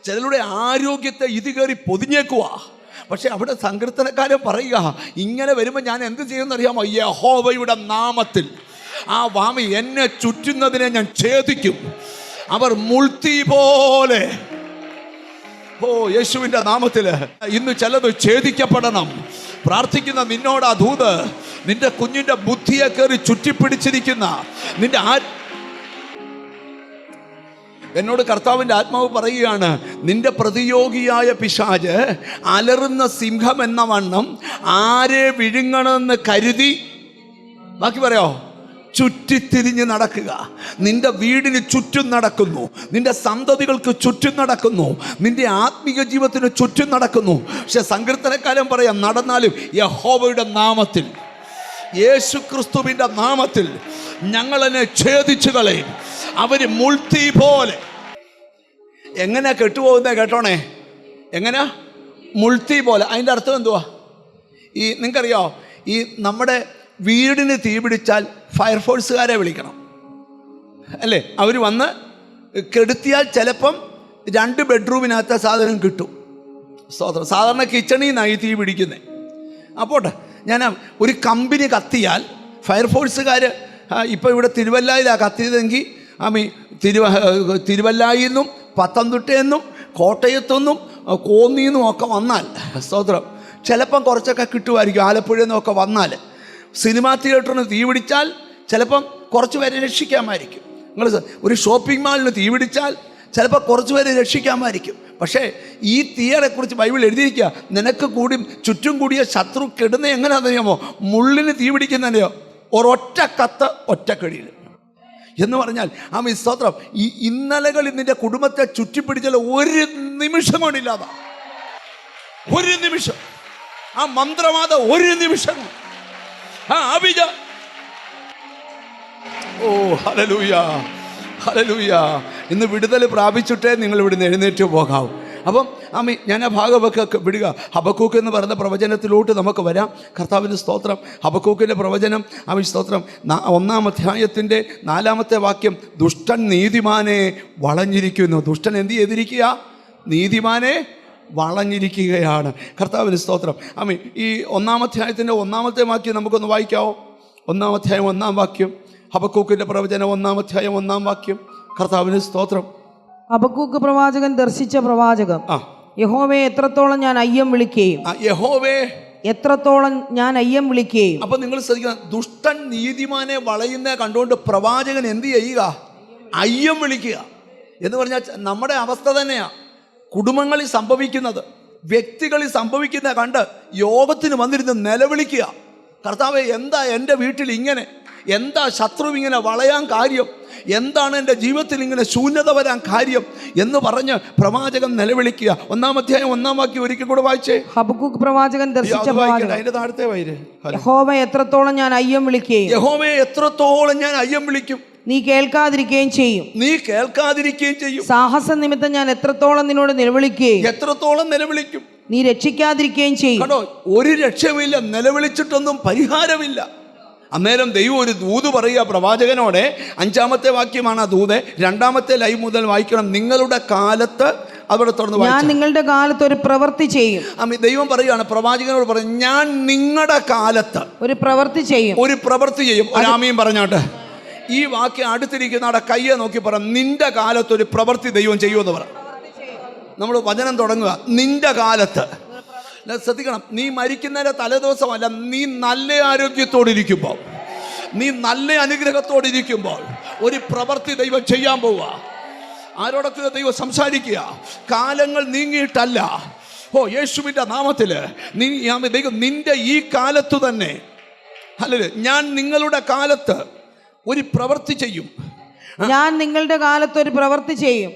ചിലരുടെ ആരോഗ്യത്തെ ഇത് കയറി പൊതിഞ്ഞേക്കുക. പക്ഷെ അവിടെ സങ്കീർത്തനക്കാരൻ പറയുക, ഇങ്ങനെ വരുമ്പോൾ ഞാൻ എന്ത് ചെയ്യുമെന്നറിയാമോ? യഹോവയുടെ നാമത്തിൽ എന്നെ ചുറ്റുന്നതിനെ ഞാൻ ഛേദിക്കും. അവർ മുൾത്തി പോലെ. ഓ യേശുവിൻ്റെ നാമത്തിൽ ഇന്ന് ചിലത് ഛേദിക്കപ്പെടണം. പ്രാർത്ഥിക്കുന്ന നിന്നോട് ആ ദൂത്, നിന്റെ കുഞ്ഞിൻ്റെ ബുദ്ധിയെ കയറി ചുറ്റിപ്പിടിച്ചിരിക്കുന്ന നിന്റെ എന്നോട് കർത്താവിൻ്റെ ആത്മാവ് പറയുകയാണ്, നിന്റെ പ്രതിയോഗിയായ പിശാച് അലറുന്ന സിംഹം എന്ന വണ്ണം ആരെ വിഴുങ്ങണമെന്ന് കരുതി, ബാക്കി പറയോ, ചുറ്റിത്തിരിഞ്ഞ് നടക്കുക. നിന്റെ വീടിന് ചുറ്റും നടക്കുന്നു, നിന്റെ സന്തതികൾക്ക് ചുറ്റും നടക്കുന്നു, നിന്റെ ആത്മീക ജീവിതത്തിന് ചുറ്റും നടക്കുന്നു. പക്ഷെ സങ്കീർത്തനക്കാരൻ പറയാം, നടന്നാലും യഹോവയുടെ നാമത്തിൽ, യേശു ക്രിസ്തുവിൻ്റെ നാമത്തിൽ ഞങ്ങളെന്നെ ഛേദിച്ചു കളയും. അവര് മുൾത്തി പോലെ. എങ്ങനെയാ കെട്ടുപോകുന്നത് കേട്ടോണേ? എങ്ങനെയാ? മുൾത്തി പോലെ. അതിൻ്റെ അർത്ഥം എന്തുവാ? നിങ്ങൾക്കറിയോ, നമ്മുടെ വീടിന് തീ പിടിച്ചാൽ ഫയർഫോഴ്സുകാരെ വിളിക്കണം അല്ലേ? അവർ വന്ന് കെടുത്തിയാൽ ചിലപ്പം 2 ബെഡ്റൂമിനകത്തെ സാധനം കിട്ടും. സാധാരണ കിച്ചണിൽ നിന്നായി തീ പിടിക്കുന്നത്. അപ്പോട്ടെ, ഞാൻ ഒരു കമ്പനി കത്തിയാൽ ഫയർഫോഴ്സുകാർ ഇപ്പോൾ ഇവിടെ തിരുവല്ലയിലാണ് കത്തിയതെങ്കിൽ തിരുവല്ലയിൽ നിന്നും പത്തനംതിട്ടയിൽ നിന്നും കോട്ടയത്തുനിന്നും കോന്നിയിൽ നിന്നും ഒക്കെ വന്നാൽ സ്തോത്രം ചിലപ്പം കുറച്ചൊക്കെ കിട്ടുമായിരിക്കും. ആലപ്പുഴയിൽ നിന്നൊക്കെ വന്നാൽ സിനിമാ തിയേറ്ററിന് തീ പിടിച്ചാൽ ചിലപ്പം കുറച്ച് പേരെ രക്ഷിക്കാമായിരിക്കും. നിങ്ങൾ ഒരു ഷോപ്പിംഗ് മാളിന് തീ പിടിച്ചാൽ ചിലപ്പോൾ കുറച്ച് പേരെ രക്ഷിക്കാമായിരിക്കും. പക്ഷേ ഈ തീയെക്കുറിച്ച് ബൈബിൾ എഴുതിയിരിക്കുക, നിനക്ക് കൂടി ചുറ്റും കൂടിയ ശത്രു കെടുന്ന എങ്ങനെയാണെന്ന് അറിയാമോ? മുള്ളിന് തീ പിടിക്കുന്നതിനെയോ ഒരൊറ്റ കത്ത് ഒറ്റക്കടിയിൽ എന്ന് പറഞ്ഞാൽ സ്തോത്രം. ഈ ഇന്നലകളിൽ നിന്റെ കുടുംബത്തെ ചുറ്റിപ്പിടിച്ചാൽ ഒരു നിമിഷം കൊണ്ടില്ലാതാ. ഒരു നിമിഷം. മന്ത്രവാദ ഒരു നിമിഷം. ഓ ഹല്ലേലൂയ, ഹല്ലേലൂയ. ഇന്ന് വിടുതൽ പ്രാപിച്ചിട്ടേ നിങ്ങൾ ഇവിടുന്ന് എഴുന്നേറ്റ് പോകാവൂ. അപ്പം ആമി ഞാൻ ആ ഭാഗമൊക്കെ വിടുക. ഹബക്കൂക്ക് എന്ന് പറയുന്ന പ്രവചനത്തിലോട്ട് നമുക്ക് വരാം. കർത്താവിൻ്റെ സ്തോത്രം. ഹബക്കൂക്കിൻ്റെ പ്രവചനം ആമി സ്തോത്രം 1-ാം അധ്യായത്തിൻ്റെ 4-ാമത്തെ വാക്യം, ദുഷ്ടൻ നീതിമാനെ വളഞ്ഞിരിക്കുന്നു. ദുഷ്ടൻ എന്ത് ചെയ്തിരിക്കുക? നീതിമാനെ വളഞ്ഞിരിക്കുകയാണ്. കർത്താവിന് സ്തോത്രം. ആമി ഈ 1-ാം അധ്യായത്തിൻ്റെ 1-ാമത്തെ വാക്യം നമുക്കൊന്ന് വായിക്കാവോ? 1-ാം അധ്യായം 1-ാം വാക്യം, ഹബക്കൂക്കിൻ്റെ പ്രവചനം 1-ാം അധ്യായം 1-ാം വാക്യം. കർത്താവിന് സ്തോത്രം. ഹബക്കൂക്ക് പ്രവാചകൻ ദർശിച്ച പ്രവാചകം, യഹോവയെ എത്രത്തോളം ഞാൻ അയ്യം വിളിക്കുകയും, യഹോവേ എത്രത്തോളം ഞാൻ അയ്യം വിളിക്കുകയും. അപ്പൊ നിങ്ങൾ ശ്രദ്ധിക്കണം, ദുഷ്ടൻ നീതിമാനെ വളയുന്ന കണ്ടുകൊണ്ട് പ്രവാചകൻ എന്ത് ചെയ്യുക? അയ്യം വിളിക്കുക എന്ന് പറഞ്ഞാൽ നമ്മുടെ അവസ്ഥ തന്നെയാ കുടുംബങ്ങളിൽ സംഭവിക്കുന്നത്, വ്യക്തികളിൽ സംഭവിക്കുന്ന കണ്ട് യോഗത്തിന് വന്നിരുന്ന് നിലവിളിക്കുക. കർത്താവേ, എന്താ എൻ്റെ വീട്ടിൽ ഇങ്ങനെ? എന്താ ശത്രു ഇങ്ങനെ വളയാൻ കാര്യം? എന്താണ് എൻ്റെ ജീവിതത്തിൽ ഇങ്ങനെ ശൂന്യത വരാൻ കാര്യം എന്ന് പറഞ്ഞ് പ്രവാചകൻ നിലവിളിക്കുക. 1-ാം അധ്യായം 1-ാം വാക്യം ഒരിക്കൽ കൂടെ വായിച്ചേ. ഹബക്കൂക്ക് പ്രവാചകൻ ദർശിച്ച പ്രവാചകം, അതിന്റെ താഴത്തെ വൈര്, യഹോവയെ എത്രത്തോളം ഞാൻ അയ്യം വിളിക്കുകയും, യഹോവയെ എത്രത്തോളം ഞാൻ അയ്യം വിളിക്കും, നീ കേൾക്കാതിരിക്കുകയും ചെയ്യും. നീ കേൾക്കാതിരിക്കുകയും ചെയ്യും. സാഹസ നിമിത്തം ഞാൻ എത്രത്തോളം നിന്നോട് നിലവിളിക്കുകയും, എത്രത്തോളം നിലവിളിക്കും, നീ രക്ഷിക്കാതിരിക്കുകയും ചെയ്യും. കേട്ടോ, ഒരു രക്ഷയുമില്ല, നിലവിളിച്ചിട്ടൊന്നും പരിഹാരമില്ല. അന്നേരം ദൈവം ഒരു ദൂത് പറയുക പ്രവാചകനോടെ. 5-ാമത്തെ വാക്യമാണ് ആ ദൂത്. 2-ാമത്തെ ലൈവ് മുതൽ വായിക്കണം. നിങ്ങളുടെ കാലത്ത്, അവിടെ തുറന്ന് ഞാൻ നിങ്ങളുടെ കാലത്ത് ഒരു പ്രവൃത്തി ചെയ്യും. ദൈവം പറയുകയാണ്, പ്രവാചകനോട് പറയും, ഞാൻ നിങ്ങളുടെ കാലത്ത് ഒരു പ്രവൃത്തി ചെയ്യും. ഒരു പ്രവൃത്തി ചെയ്യും. ഒരാമയും പറഞ്ഞോട്ടെ. ഈ വാക്യം അടുത്തിരിക്കുന്ന അവിടെ കയ്യെ നോക്കി പറ, നിന്റെ കാലത്ത് ഒരു പ്രവൃത്തി ദൈവം ചെയ്യുമെന്ന് പറ. നമ്മൾ വചനം തുടങ്ങുക, നിന്റെ കാലത്ത്. ശ്രദ്ധിക്കണം, നീ മരിക്കുന്നതിൻ്റെ തലേദിവസമല്ല, നീ നല്ല ആരോഗ്യത്തോടിരിക്കുമ്പോൾ, നീ നല്ല അനുഗ്രഹത്തോടിരിക്കുമ്പോൾ ഒരു പ്രവൃത്തി ദൈവം ചെയ്യാൻ പോവുക. ആരോടൊക്കെ ദൈവം സംസാരിക്കുക. കാലങ്ങൾ നീങ്ങിയിട്ടല്ല. യേശുവിൻ്റെ നാമത്തിൽ ദൈവം നിന്റെ ഈ കാലത്തു തന്നെ, അല്ലേ, ഞാൻ നിങ്ങളുടെ കാലത്ത് ഒരു പ്രവൃത്തി ചെയ്യും. ഞാൻ നിങ്ങളുടെ കാലത്ത് ഒരു പ്രവൃത്തി ചെയ്യും.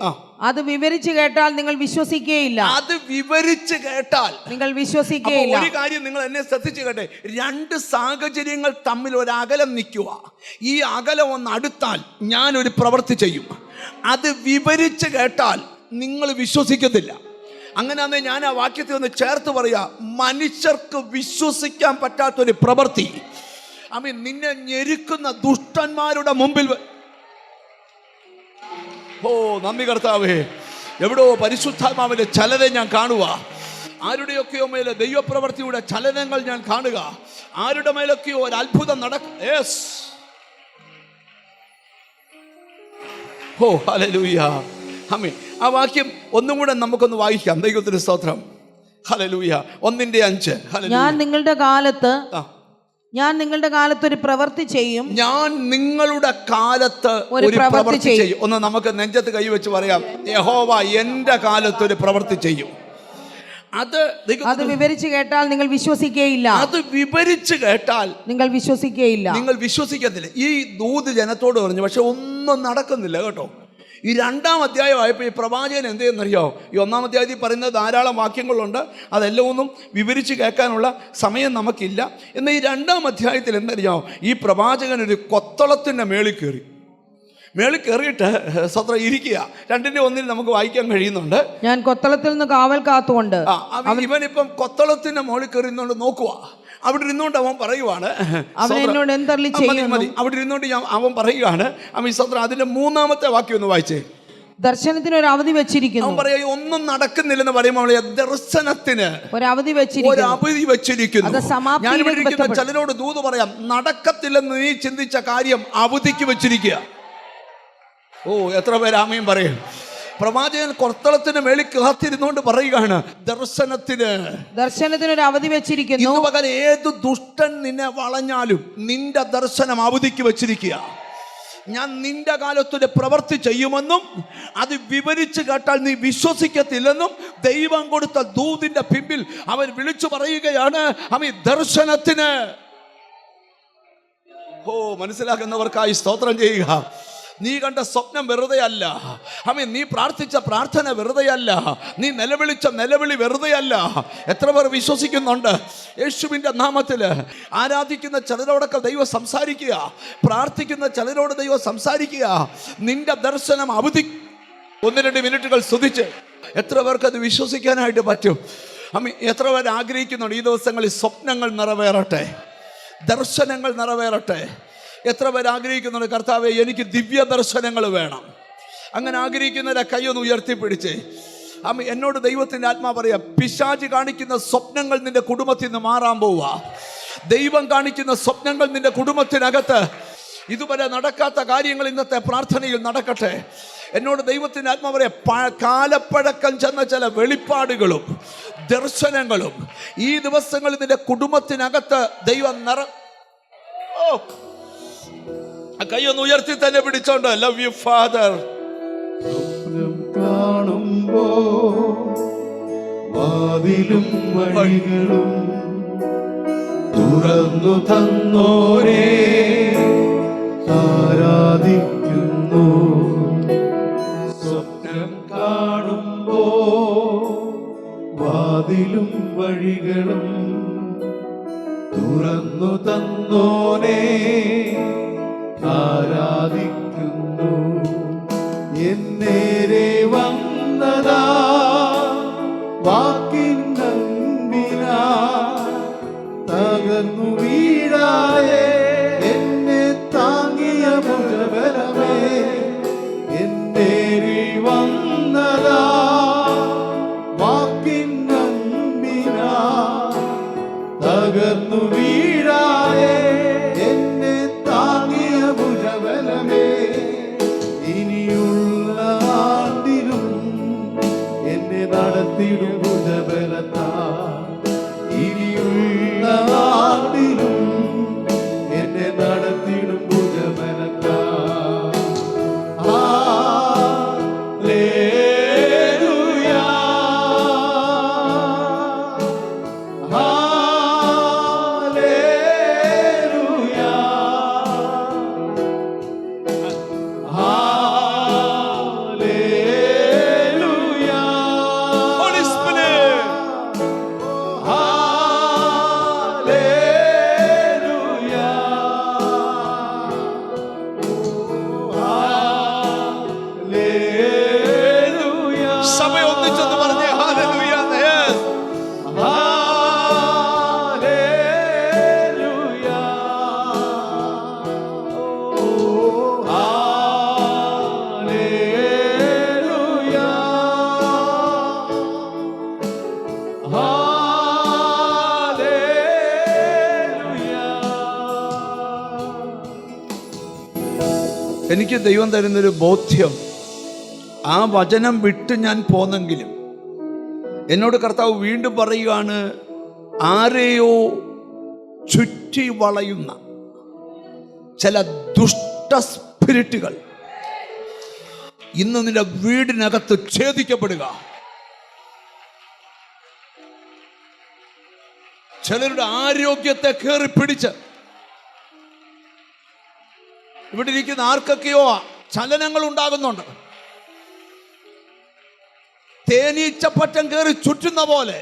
അത് വിവരിച്ചു കേട്ടാൽ നിങ്ങൾ വിശ്വസിക്കുകയില്ല. അത് വിവരിച്ചു കേട്ടാൽ നിങ്ങൾ വിശ്വസിക്കുകയില്ല. ഒരു കാര്യം നിങ്ങൾ എന്നെ ശ്രദ്ധിച്ചു കേട്ടെ, 2 സാഹചര്യങ്ങൾ തമ്മിൽ ഒരു അകലം നിൽക്കുക. ഈ അകലം ഒന്ന് അടുത്താൽ ഞാൻ ഒരു പ്രവൃത്തി ചെയ്യും. അത് വിവരിച്ചു കേട്ടാൽ നിങ്ങൾ വിശ്വസിക്കത്തില്ല. അങ്ങനെയാണെങ്കിൽ ഞാൻ ആ വാക്യത്തിൽ ഒന്ന് ചേർത്ത് പറയാ, മനുഷ്യർക്ക് വിശ്വസിക്കാൻ പറ്റാത്തൊരു പ്രവൃത്തി, നിന്നെ ഞെരുക്കുന്ന ദുഷ്ടന്മാരുടെ മുമ്പിൽ. നന്ദി കർത്താവേ. എവിടോ പരിശുദ്ധാത്മാവിന്റെ ചലനം ഞാൻ കാണുക. ആരുടെയൊക്കെയോ മേലെ ദൈവപ്രവൃത്തിയുടെ ചലനങ്ങൾ ഞാൻ കാണുക. ആരുടെ മേലൊക്കെയോ ഒരു അത്ഭുതം നടക്കും. ഹല്ലേലൂയ. ആ വാക്യം ഒന്നും കൂടെ നമുക്കൊന്ന് വായിക്കാം. ദൈവത്തിന് സ്തോത്രം. ഹല്ലേലൂയ. 1:5. ഞാൻ നിങ്ങളുടെ കാലത്ത് ഒരു പ്രവൃത്തി ചെയ്യും. ഞാൻ നിങ്ങളുടെ കാലത്ത് ഒരു പ്രവൃത്തി ചെയ്യും. ഒന്ന് നമുക്ക് നെഞ്ചത്ത് കൈവച്ച് പറയാം, യഹോവ എന്റെ കാലത്ത് ഒരു പ്രവൃത്തി ചെയ്യും. അത് വിവരിച്ചു കേട്ടാൽ നിങ്ങൾ വിശ്വസിക്കുകയില്ല. അത് വിവരിച്ചു കേട്ടാൽ നിങ്ങൾ വിശ്വസിക്കുകയില്ല. നിങ്ങൾ വിശ്വസിക്കത്തില്ല. ഈ ദൂത് ജനത്തോട് പറഞ്ഞു, പക്ഷെ ഒന്നും നടക്കുന്നില്ല കേട്ടോ. ഈ 2-ാം അധ്യായമായപ്പോൾ ഈ പ്രവാചകൻ എന്ത് ചെയ്യുന്നറിയോ? ഈ 1-ാം അധ്യായത്തിൽ പറയുന്ന ധാരാളം വാക്യങ്ങളുണ്ട്. അതെല്ലാം ഒന്നും വിവരിച്ച് കേൾക്കാനുള്ള സമയം നമുക്കില്ല. എന്നാൽ ഈ 2-ാം അധ്യായത്തിൽ എന്തറിയോ? ഈ പ്രവാചകൻ ഒരു കൊത്തളത്തിൻ്റെ മേളിൽ കയറിയിട്ട് സ്വത്രം ഇരിക്കുക. 2:1 നമുക്ക് വായിക്കാൻ കഴിയുന്നുണ്ട്. ഞാൻ കൊത്തളത്തിൽ നിന്ന് കാവൽ കാത്തുകൊണ്ട്. ഇവനിപ്പം കൊത്തളത്തിന്റെ മുകളിൽ കയറിയുന്നോണ്ട് നോക്കുക. അവിടെ ഇരുന്നോണ്ട് അവൻ പറയുവാണ്, അവിടെ ഇരുന്നോണ്ട് അവൻ പറയുകയാണ്. അതിന്റെ 3-ാമത്തെ വാക്യം ഒന്ന് വായിച്ചേ. ദർശനത്തിന് ഒരു അവധി വെച്ചിരിക്കുന്നു. അവൻ പറയാ ഒന്നും നടക്കുന്നില്ലെന്ന് പറയുമ്പോൾ ദർശനത്തിന് ഒരു അവധി വെച്ചിരിക്കുന്നു. ഞാൻ ഇവിടെ ഇരിക്കുന്ന ചിലരോട് ദൂത് പറയാം, നടക്കത്തില്ലെന്ന് നീ ചിന്തിച്ച കാര്യം അവധിക്ക് വെച്ചിരിക്കുക. എത്ര പേര് ആമേൻ പറയും? പ്രവാചകൻ കൊത്തളത്തിന് മേളിൽ കാത്തിരുന്നോണ്ട് പറയുകയാണ്, ദർശനത്തിന് ഒരു അവധി വെച്ചിരിക്കുന്നു. പകരം ഏത് ദുഷ്ടൻ നിന്നെ വളഞ്ഞാലും നിന്റെ ദർശനം അവധിക്ക് വെച്ചിരിക്കുക. ഞാൻ നിന്റെ കാലത്തൊരു പ്രവൃത്തി ചെയ്യുമെന്നും അത് വിവരിച്ചു കേട്ടാൽ നീ വിശ്വസിക്കത്തില്ലെന്നും ദൈവം കൊടുത്ത ദൂതിന്റെ പിമ്പിൽ അവൻ വിളിച്ചു പറയുകയാണ്. ദർശനത്തിന് മനസ്സിലാക്കുന്നവർക്കായി സ്തോത്രം ചെയ്യുക. നീ കണ്ട സ്വപ്നം വെറുതെയല്ല. നീ പ്രാർത്ഥിച്ച പ്രാർത്ഥന വെറുതെയല്ല. നീ നിലവിളിച്ച നിലവിളി വെറുതെയല്ല. എത്ര പേർ വിശ്വസിക്കുന്നുണ്ട്? യേശുവിൻ്റെ നാമത്തിൽ ആരാധിക്കുന്ന ചിലരോടൊക്കെ ദൈവം സംസാരിക്കുക, പ്രാർത്ഥിക്കുന്ന ചിലരോട് ദൈവം സംസാരിക്കുക. നിന്റെ ദർശനം അവധി 1-2 മിനിറ്റുകൾ സ്തുതിച്ച്. എത്ര പേർക്ക് അത് വിശ്വസിക്കാനായിട്ട് പറ്റും? എത്ര പേർ ആഗ്രഹിക്കുന്നുണ്ട് ഈ ദിവസങ്ങളിൽ സ്വപ്നങ്ങൾ നിറവേറട്ടെ, ദർശനങ്ങൾ നിറവേറട്ടെ? എത്ര പേർ ആഗ്രഹിക്കുന്നുണ്ട് കർത്താവേ എനിക്ക് ദിവ്യ ദർശനങ്ങൾ വേണം? അങ്ങനെ ആഗ്രഹിക്കുന്നവരെ കൈയൊന്ന് ഉയർത്തിപ്പിടിച്ചേ. എന്നോട് ദൈവത്തിൻ്റെ ആത്മാ പറയാ, പിശാച് കാണിക്കുന്ന സ്വപ്നങ്ങൾ നിന്റെ കുടുംബത്തിൽ നിന്ന് മാറാൻ പോവുക. ദൈവം കാണിക്കുന്ന സ്വപ്നങ്ങൾ നിന്റെ കുടുംബത്തിനകത്ത്, ഇതുവരെ നടക്കാത്ത കാര്യങ്ങൾ ഇന്നത്തെ പ്രാർത്ഥനയിൽ നടക്കട്ടെ. എന്നോട് ദൈവത്തിൻ്റെ ആത്മാ പറയാ, കാലപ്പഴക്കം ചെന്ന ചില വെളിപ്പാടുകളും ദർശനങ്ങളും ഈ ദിവസങ്ങളിൽ നിന്റെ കുടുംബത്തിനകത്ത് ദൈവം കൈയൊന്ന് ഉയർത്തി തന്നെ പിടിച്ചോണ്ട്. Love you father. കാണുമ്പോ വാതിലും വഴികളും തുറന്നു തന്നോരേ ആരാധിക്കുന്നു. സ്വപ്നം കാണുമ്പോ വാതിലും വഴികളും തുറന്നു തന്നോരേ ആരാധിക്കുന്നു. എന്നേരെ വന്നതാ വാക്കിന്നൻപിനാ തകർന്നു വീഴാതെ എന്നെ താങ്ങിയ ഭുജബലമേ. എന്നേരെ വന്നതാ വാക്കിന്നൻപിനാ തകർന്നു വീഴാതെ എന്നെ താങ്ങിയ ഭുജബലമേ. ഇനിയുള്ള ആണ്ടിലും എന്നെ നടത്തിടും ഭുജബലത്താ. ഇനിയുള്ള ആണ്ടിലും എന്നെ നടത്തിടും ഭുജബലത്താ. ഹല്ലേലൂയാ, ഹല്ലേലൂയാ, ഹല്ലേലൂയാ. Holy Spirit. ഹല്ലേലൂയാ, ഹല്ലേലൂയാ. സഭ ഒന്നിച്ചൊന്ന് പറഞ്ഞേ ഹല്ലേലൂയ. ഹല്ലേലൂയാ, ഹല്ലേലൂയാ, ഹല്ലേലൂയാ. എനിക്ക് ദൈവം തരുന്നൊരു ബോധ്യം, ആ വചനം വിട്ട് ഞാൻ പോന്നെങ്കിലും എന്നോട് കർത്താവ് വീണ്ടും പറയുകയാണ്, ആരെയോ ചുറ്റി വളയുന്ന ചില ദുഷ്ട സ്പിരിറ്റുകൾ ഇന്ന് നിന്റെ വീടിനകത്ത് ഛേദിക്കപ്പെടുക. ചിലരുടെ ആരോഗ്യത്തെ കയറി പിടിച്ച് ഇവിടെ ഇരിക്കുന്ന ആർക്കൊക്കെയോ ചലനങ്ങൾ ഉണ്ടാകുന്നുണ്ട്. തേനീച്ചപ്പറ്റം കയറി ചുറ്റുന്ന പോലെ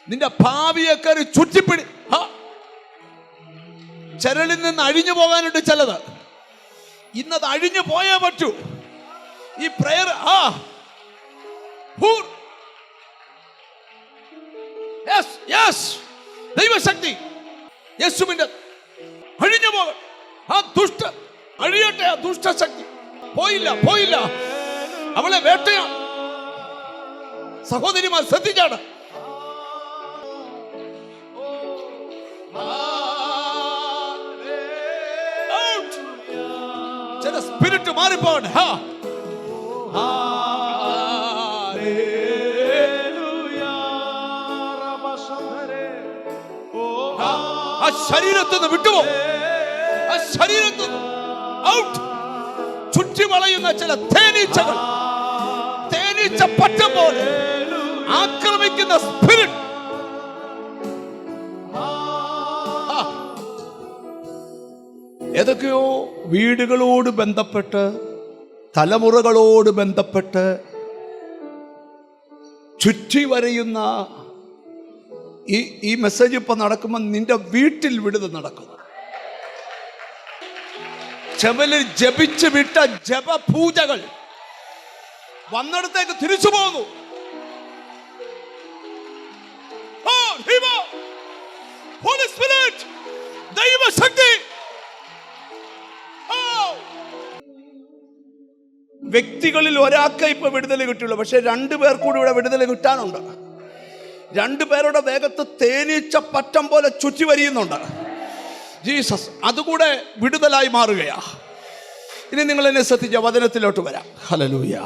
നിന്റെ ഭാവിയെ കയറി ചുറ്റിപ്പിടി. ചരലിൽ നിന്ന് അഴിഞ്ഞു പോകാനുണ്ട് ചിലത്. ഇന്നത് അഴിഞ്ഞു പോയേ പറ്റൂ. ഈ പ്രയർ ദൈവശക്തി യേശുവിന്റെ അഴിഞ്ഞു പോക. ആ ദുഷ്ട അഴിയട്ടെ. ആ ദുഷ്ടശക്തി പോയില്ല, പോയില്ല. അവളെ വേട്ടയാണ്. സഹോദരിമാർ ശ്രദ്ധിച്ചാണ്. ചില സ്പിരിറ്റ് മാറിപ്പോകട്ടെ. ആ ശരീരത്തിൽ നിന്ന് വിട്ടുപോ. ആ ശരീരത്തിൽ ഔട്ട്. ചുറ്റി വളയുന്ന ചില തേനീച്ചകൾ, തേനീച്ച പറ്റം പോലെ ആക്രമിക്കുന്ന സ്പിരിറ്റ് ഏതൊക്കെയോ വീടുകളോട് ബന്ധപ്പെട്ട്, തലമുറകളോട് ബന്ധപ്പെട്ട് ചുറ്റി വരയുന്ന ഈ മെസ്സേജ് ഇപ്പൊ നടക്കുമ്പോൾ നിന്റെ വീട്ടിൽ വിടുതൽ നടക്കും. ചെവലിൽ ജപിച്ച് വിട്ട ജപപൂജകൾ വന്നിടത്തേക്ക് തിരിച്ചു പോകുന്നു. ദൈവശക്തി. വ്യക്തികളിൽ ഒരാൾക്ക് ഇപ്പൊ വിടുതൽ കിട്ടുള്ളൂ, പക്ഷെ 2 പേർ കൂടി ഇവിടെ വിടുതൽ കിട്ടാനുണ്ട്. 2 പേരുടെ ദേഹത്ത് തേനീച്ച പറ്റം പോലെ ചുറ്റി വരിയുന്നുണ്ട്. ജീസസ് അതുകൂടെ വിടുതലായി മാറുകയാ. ഇനി നിങ്ങൾ എന്നെ ശ്രദ്ധിച്ച വചനത്തിലോട്ട് വരാം. Hallelujah,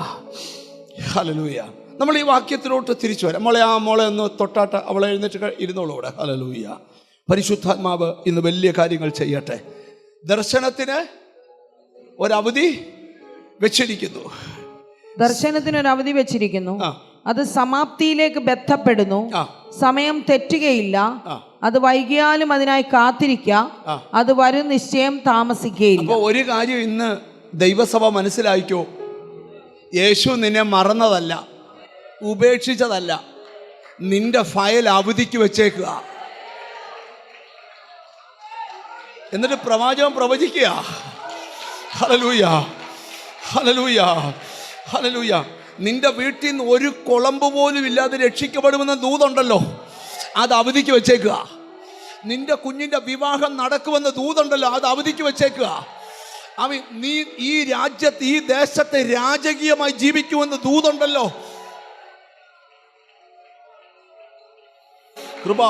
hallelujah. നമ്മൾ ഈ വാക്യത്തിലോട്ട് തിരിച്ചു വരാം. മോളെ ഒന്ന് തൊട്ടാട്ട് അവളെ എഴുന്നേറ്റ് ഇരുന്നോളൂ ഇവിടെ. ഹല്ലേലൂയ. പരിശുദ്ധാത്മാവ് ഇന്ന് വലിയ കാര്യങ്ങൾ ചെയ്യട്ടെ. ദർശനത്തിന് ഒരവധി വെച്ചിരിക്കുന്നു. ദർശനത്തിന് ഒരു അവധി വെച്ചിരിക്കുന്നു. അത് സമാപ്തിയിലേക്ക് ബന്ധപ്പെടുന്നു. സമയം തെറ്റുകയില്ല. അത് വൈകിയാലും അതിനായി കാത്തിരിക്കുക. അത് വരും നിശ്ചയം താമസിക്കുകയില്ല. അപ്പോൾ ഒരു കാര്യം ഇന്ന് ദൈവസഭ മനസ്സിലാക്കിയോ, യേശു നിന്നെ മറന്നതല്ല, ഉപേക്ഷിച്ചതല്ല. നിന്റെ ഫയൽ അവധിക്ക് വെച്ചേക്കുക. എന്നിട്ട് പ്രവാചകൻ പ്രവചിക്കുക. Hallelujah, hallelujah, hallelujah. നിന്റെ വീട്ടിൽ നിന്ന് ഒരു കുളമ്പ് പോലും ഇല്ലാതെ രക്ഷിക്കപ്പെടുമെന്ന ദൂതുണ്ടല്ലോ, അത് അവധിക്ക് വെച്ചേക്കുക. നിന്റെ കുഞ്ഞിന്റെ വിവാഹം നടക്കുമെന്ന ദൂതുണ്ടല്ലോ, അത് അവധിക്ക് വെച്ചേക്കുക. നീ ഈ രാജ്യത്ത്, ഈ ദേശത്തെ രാജകീയമായി ജീവിക്കുമെന്ന് ദൂതുണ്ടല്ലോ. കൃപ,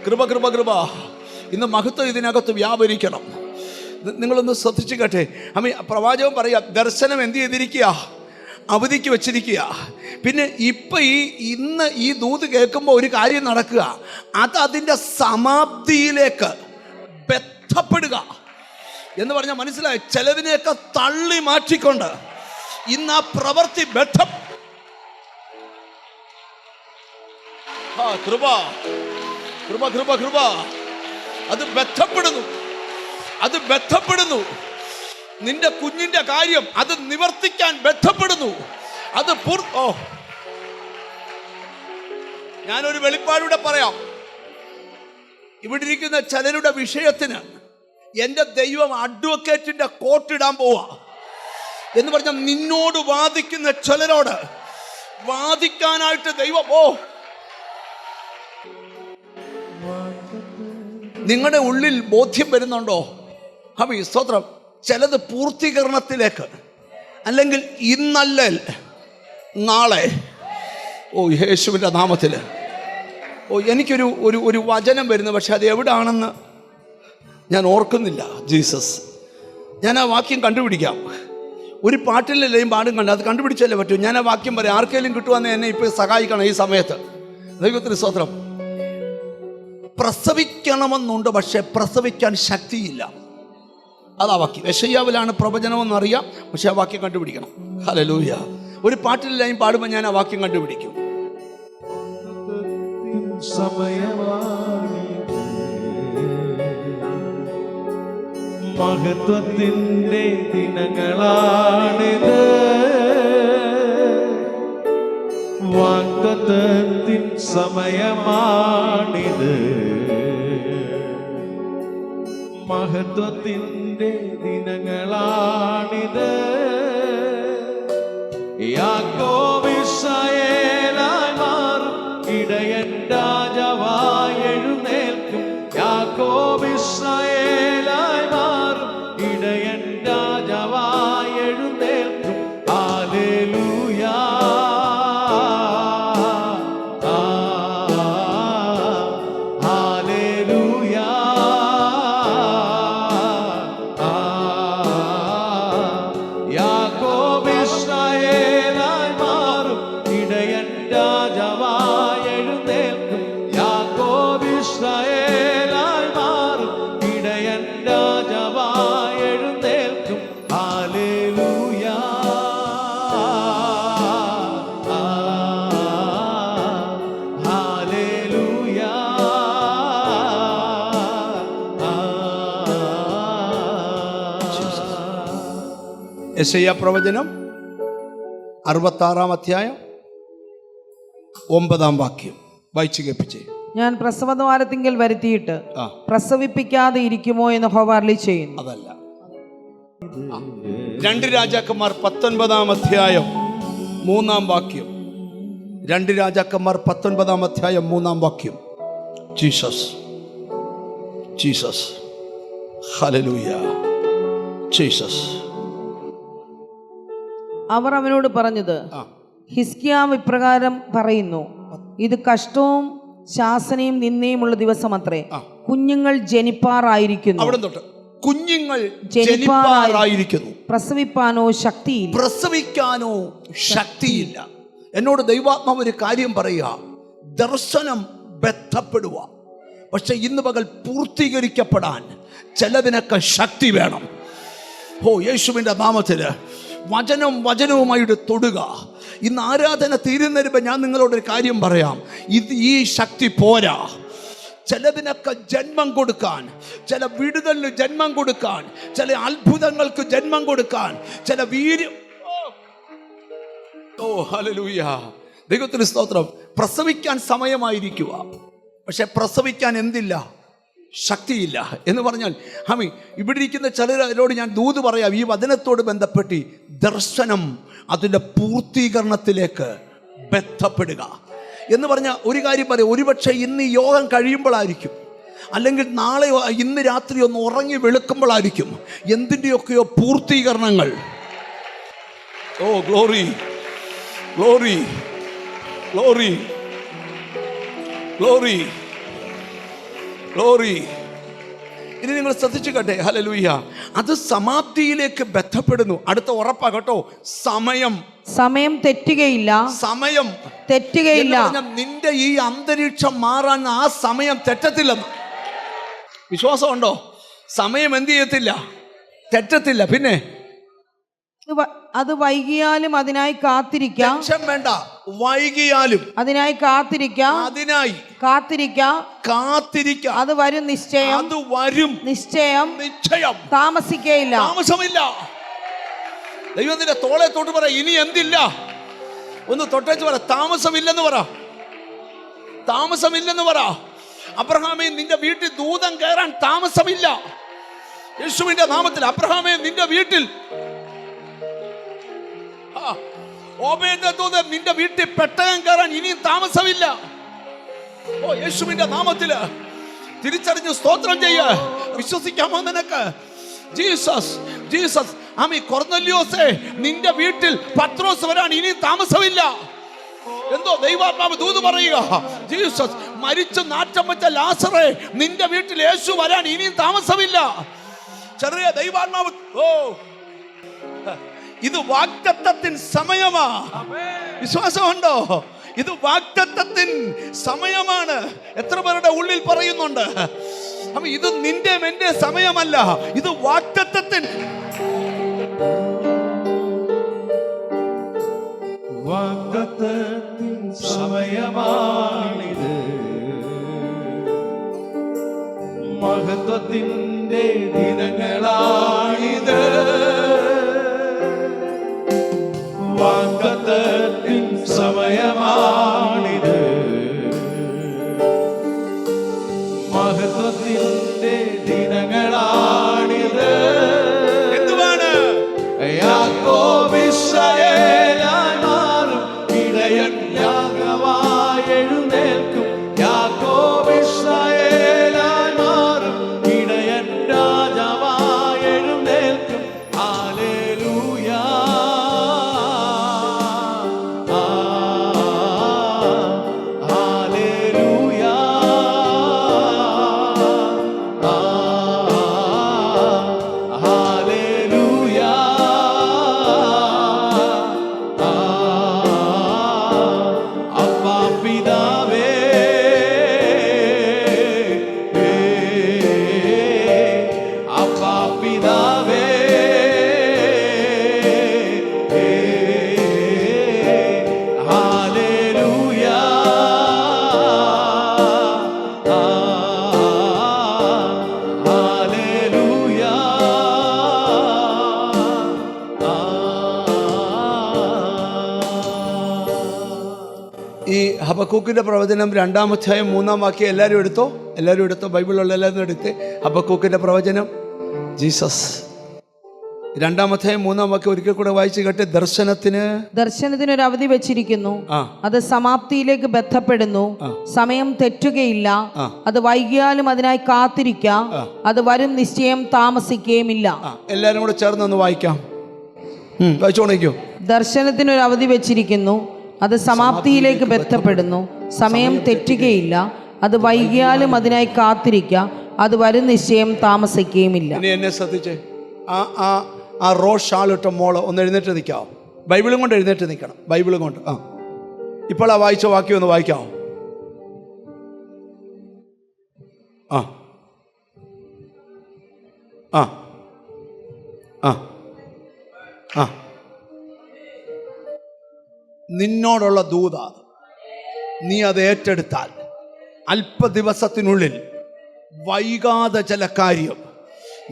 കൃപ, കൃപ, കൃപ. ഇന്ന് മഹത്വം ഇതിനകത്ത് വ്യാപരിക്കണം. നിങ്ങളൊന്ന് ശ്രദ്ധിച്ചു കേട്ടെ. പ്രവാചകൻ പറയാ, ദർശനം എന്ത് ചെയ്തിരിക്കുക? അവധിക്ക് വെച്ചിരിക്കുക. പിന്നെ ഇപ്പം ഇന്ന് ഈ ദൂത് കേൾക്കുമ്പോൾ ഒരു കാര്യം നടക്കുക, അത് അതിൻ്റെ സമാപ്തിയിലേക്ക് ബന്ധപ്പെടുക എന്ന് പറഞ്ഞാൽ മനസ്സിലായി. ചിലതിനെയൊക്കെ തള്ളി മാറ്റിക്കൊണ്ട് ഇന്ന് ആ പ്രവൃത്തി കൃപ, കൃപ, കൃപ, കൃപ. അത് ബന്ധപ്പെടുന്നു, അത് ബന്ധപ്പെടുന്നു. നിന്റെ കുഞ്ഞിന്റെ കാര്യം അത് നിവർത്തിക്കാൻ ബന്ധപ്പെടുന്നു. അത് ഞാനൊരു വെളിപ്പാടിലൂടെ പറയാം. ഇവിടെ ഇരിക്കുന്ന ചിലരുടെ വിഷയത്തിന് എൻ്റെ ദൈവം അഡ്വക്കേറ്റിന്റെ കോട്ടിടാൻ പോവാ എന്ന് പറഞ്ഞാൽ, നിന്നോട് വാദിക്കുന്ന ചിലരോട് വാദിക്കാനായിട്ട് ദൈവം നിങ്ങളുടെ ഉള്ളിൽ ബോധ്യം വരുന്നുണ്ടോ? സ്തോത്രം. ചിലത് പൂർത്തീകരണത്തിലേക്ക്, അല്ലെങ്കിൽ ഇന്നല്ല നാളെ. യേശുവിൻ്റെ നാമത്തിൽ എനിക്കൊരു ഒരു വചനം വരുന്നു, പക്ഷെ അത് എവിടാണെന്ന് ഞാൻ ഓർക്കുന്നില്ല. ജീസസ്, ഞാൻ ആ വാക്യം കണ്ടുപിടിക്കാം. ഒരു പാട്ടിലെല്ലാം പാടും കണ്ട് അത് കണ്ടുപിടിച്ചല്ലേ പറ്റൂ. ഞാൻ ആ വാക്യം പറയാം. ആർക്കെങ്കിലും കിട്ടുവാന്ന് എന്നെ ഇപ്പോൾ സഹായിക്കണം ഈ സമയത്ത്. ദൈവത്തിന് സ്തോത്രം. പ്രസവിക്കണമെന്നുണ്ട്, പക്ഷെ പ്രസവിക്കാൻ ശക്തിയില്ല. അതാ വാക്യം. യെശയ്യാവിലാണ് പ്രവചനമെന്നറിയാം, പക്ഷെ ആ വാക്യം കണ്ടുപിടിക്കണം. ഹല്ലേലൂയ. ഒരു പാട്ടിൽ ലൈൻ പാടുമ്പോൾ ഞാൻ ആ വാക്യം കണ്ടുപിടിക്കും. മഹത്വത്തിന്റെ ദിനങ്ങളാണിത്, വാഗ്ദത്തത്തിൻ സമയമാണിത്. മഹത്വത്തിന്റെ ദിനങ്ങളാണിത്. യാക്കോബ് ഇസ്രായേലായി മാറും, ഇടയൻ രാജാവായി എഴുന്നേൽക്കും. യാക്കോബ് ഇസ്രായേലായി മാറും, ഇടയൻ രാജാവായി എഴുന്നേൽക്കും. ഹല്ലേലൂയ, യെശയ്യാ പ്രവചനം 66-ാം അധ്യായം 9-ാം വാക്യം വായിച്ചു കേൾപ്പിച്ചേ. ഞാൻ പ്രസവദ്വാരത്തിങ്കൽ വരുത്തിയിട്ട് പ്രസവിപ്പിക്കാതെ ഇരിക്കുമോ എന്ന് യഹോവ അരുളി ചെയ്യുന്നു. അതല്ല. 2 രാജാക്കന്മാർ 19-ാം അധ്യായം 3-ാം വാക്യം. 2 രാജാക്കന്മാർ 19-ാം അധ്യായം 3-ാം വാക്യം. Jesus, Jesus, hallelujah, Jesus. അവർ അവനോട് പറഞ്ഞത്, ഹിസ്കിയാവ് ഇപ്രകാരം പറയുന്നു, ഇത് കഷ്ടവും ശാസനയും നിന്നയുമുള്ള ദിവസമത്രേ. കുഞ്ഞുങ്ങൾ ജനിപ്പാറായിരിക്കുന്നു. അവിടെ തൊട്ട് കുഞ്ഞുങ്ങൾ ജനിപ്പാറായിരിക്കുന്നു, പ്രസവിപ്പാനോ ശക്തിയില്ല. പ്രസവിക്കാനോ ശക്തിയില്ല. എന്നോട് ദൈവാത്മാവ് ഒരു കാര്യം പറയുക, ദർശനം ബന്ധപ്പെടുക. പക്ഷെ ഇന്ന് പകൽ പൂർത്തീകരിക്കപ്പെടാൻ ചിലതിനൊക്കെ ശക്തി വേണം. യേശുവിൻ്റെ നാമത്തിൽ വചനവുമായിട്ട് തൊടുക. ഇന്ന് ആരാധന തീരുന്നതിന് ഞാൻ നിങ്ങളോടൊരു കാര്യം പറയാം. ഈ ശക്തി പോരാ. ചിലതിനൊക്കെ ജന്മം കൊടുക്കാൻ, ചില വിടുതലിന് ജന്മം കൊടുക്കാൻ, ചില അത്ഭുതങ്ങൾക്ക് ജന്മം കൊടുക്കാൻ, ചില വീര്യം. ഹല്ലേലൂയ, ദൈവത്തിന് സ്തോത്രം. പ്രസവിക്കാൻ സമയമായിരിക്കുക, പക്ഷെ പ്രസവിക്കാൻ എന്തില്ല? ശക്തിയില്ല. എന്ന് പറഞ്ഞാൽ ഇവിടെ ഇരിക്കുന്ന ചിലരോട് ഞാൻ ദൂത് പറയാം. ഈ വചനത്തോട് ബന്ധപ്പെട്ട് ദർശനം അതിൻ്റെ പൂർത്തീകരണത്തിലേക്ക് ബന്ധപ്പെടുക എന്ന് പറഞ്ഞാൽ ഒരു കാര്യം പറയാം. ഒരുപക്ഷെ ഇന്ന് ഈ യോഗം കഴിയുമ്പോഴായിരിക്കും, അല്ലെങ്കിൽ നാളെ ഇന്ന് രാത്രി ഒന്ന് ഉറങ്ങി വെളുക്കുമ്പോഴായിരിക്കും എന്തിൻ്റെയൊക്കെയോ പൂർത്തീകരണങ്ങൾ. Glory, glory, glory, glory, glory. ഇനി നിങ്ങൾ ശ്രദ്ധിച്ചു കേട്ടെ. ഹല്ലേലൂയ. അത് സമാപ്തിയിലേക്ക് ബന്ധപ്പെടുന്നു. അടുത്ത ഉറപ്പാ കേട്ടോ. സമയം തെറ്റുകയില്ല. സമയം തെറ്റുകയില്ല. നിന്റെ ഈ അന്തരീക്ഷം മാറാൻ ആ സമയം തെറ്റത്തില്ലെന്ന് വിശ്വാസമുണ്ടോ? സമയം എന്ത് ചെയ്യത്തില്ല? തെറ്റത്തില്ല. പിന്നെ അത് വൈകിയാലും അതിനായി കാത്തിരിക്കാം. വേണ്ട, വൈകിയാലും അതിനായി കാത്തിരിക്കാം. കാത്തിരിക്കാം. അത് വരും നിശ്ചയം. അത് വരും നിശ്ചയം. താമസിക്കയില്ല. താമസമില്ല. ദൈവത്തിന്റെ തോളെ തൊട്ട് പറ, ഇനി എന്തില്ല? ഒന്ന് തൊട്ടേച്ച് പറ, താമസമില്ലെന്ന് പറ. താമസമില്ലെന്ന് പറ. അബ്രഹാമേ, നിന്റെ വീട്ടിൽ ദൂതൻ കയറാൻ താമസമില്ല. യേശുവിന്റെ നാമത്തിൽ. അബ്രഹാമേ, നിന്റെ വീട്ടിൽ നിന്റെ വീട്ടിൽ പെട്ടകം കയറാൻ ഇനിയും താമസമില്ല. യേശുവിന്റെ നാമത്തില് തിരിച്ചറിഞ്ഞ് സ്തോത്രം ചെയ്യ. വിശ്വസിക്കാമോ നിനക്ക്? Jesus, Jesus. കൊർന്നല്യോസേ, നിന്റെ വീട്ടിൽ പത്രോസ് വരാൻ ഇനിയും താമസമില്ല. എന്തോ ദൈവാത്മാവ് ദൂത് പറയുക. ജീസസ്. മരിച്ചു നാറ്റം വെച്ച ലാസറേ, നിന്റെ വീട്ടിൽ യേശു വരാൻ ഇനിയും താമസമില്ല. ചെറിയ ദൈവാത്മാവ്. ഇത് വാഗ്ദത്തത്തിൻ സമയമാ. വിശ്വാസമുണ്ടോ? ഇത് വാഗ്ദത്തത്തിൻ സമയമാണ്. എത്ര പേരുടെ ഉള്ളിൽ പറയുന്നുണ്ട്? ഇത് നിന്റെ എന്റെ സമയമല്ല, ഇത് വാഗ്ദത്തത്തിൻ സമയമാണിത്. മഹത്വത്തിന്റെ ദിനങ്ങളാണിത്. വാഗ്ദത്തത്തിൻ സമയമാണിത്. മഹത്വത്തിന്റെ ദിനങ്ങളാണിത്. എന്തുവാണ്? യാക്കോബ് ഇസ്രായേലായി മാറും. ഇടയൻ യാഗമായി എഴുന്നേൽക്കും. യാക്കോബ് ഇസ്രായേലായി മാറും. ഇടയൻ രാജാവായി എഴുന്നേൽക്കും. ഹല്ലേലൂയ. ഈ ഹബക്കൂക്കിന്റെ പ്രവചനം 2-ാം അധ്യായം 3-ാം വാക്യം എല്ലാവരും എടുത്തോ. ബൈബിളിലുള്ള എല്ലാവരും എടുത്ത്. ഹബക്കൂക്കിന്റെ പ്രവചനം. ജീസസ്, രണ്ടാമത്തെ മൂന്നാം വാക്യം ഒരിക്കൽ കൂടെ വായിച്ചു കേട്ടെ. ദർശനത്തിന് ഒരു അവധി വെച്ചിരിക്കുന്നു, ആ. അത് സമാപ്തിയിലേക്ക് ബന്ധപ്പെടുന്നു. സമയം തെറ്റുകയില്ല, അത് വൈകിയാലും അതിനായി കാത്തിരിക്കാം, അത് വരും നിശ്ചയം താമസിക്കുകയുമില്ല. എല്ലാരും കൂടെ ചേർന്ന് വായിക്കാം. വായിച്ചോണിക്കോ. ദർശനത്തിന് ഒരു അവധി വെച്ചിരിക്കുന്നു, അത് സമാപ്തിയിലേക്ക് ബന്ധപ്പെടുന്നു. സമയം തെറ്റുകയില്ല, അത് വൈകിയാലും അതിനായി കാത്തിരിക്കാം, അത് വരും നിശ്ചയം താമസിക്കുകയുമില്ല. ഇനി എന്നെ ശ്രദ്ധിച്ചേ. ആ റോഡ് ഷാളിട്ട മോള് ഒന്ന് എഴുന്നേറ്റ് നിൽക്കാവോ? ബൈബിളും കൊണ്ട് എഴുന്നേറ്റ് നിൽക്കണം. ബൈബിളും കൊണ്ട്. ഇപ്പോൾ ആ വായിച്ച വാക്യം ഒന്ന് വായിക്കാവോ? ആ ആ ആ ആ നിന്നോടുള്ള ദൂതാണ്. നീ അത് ഏറ്റെടുത്താൽ അല്പ ദിവസത്തിനുള്ളിൽ വൈകാതെ ചില കാര്യം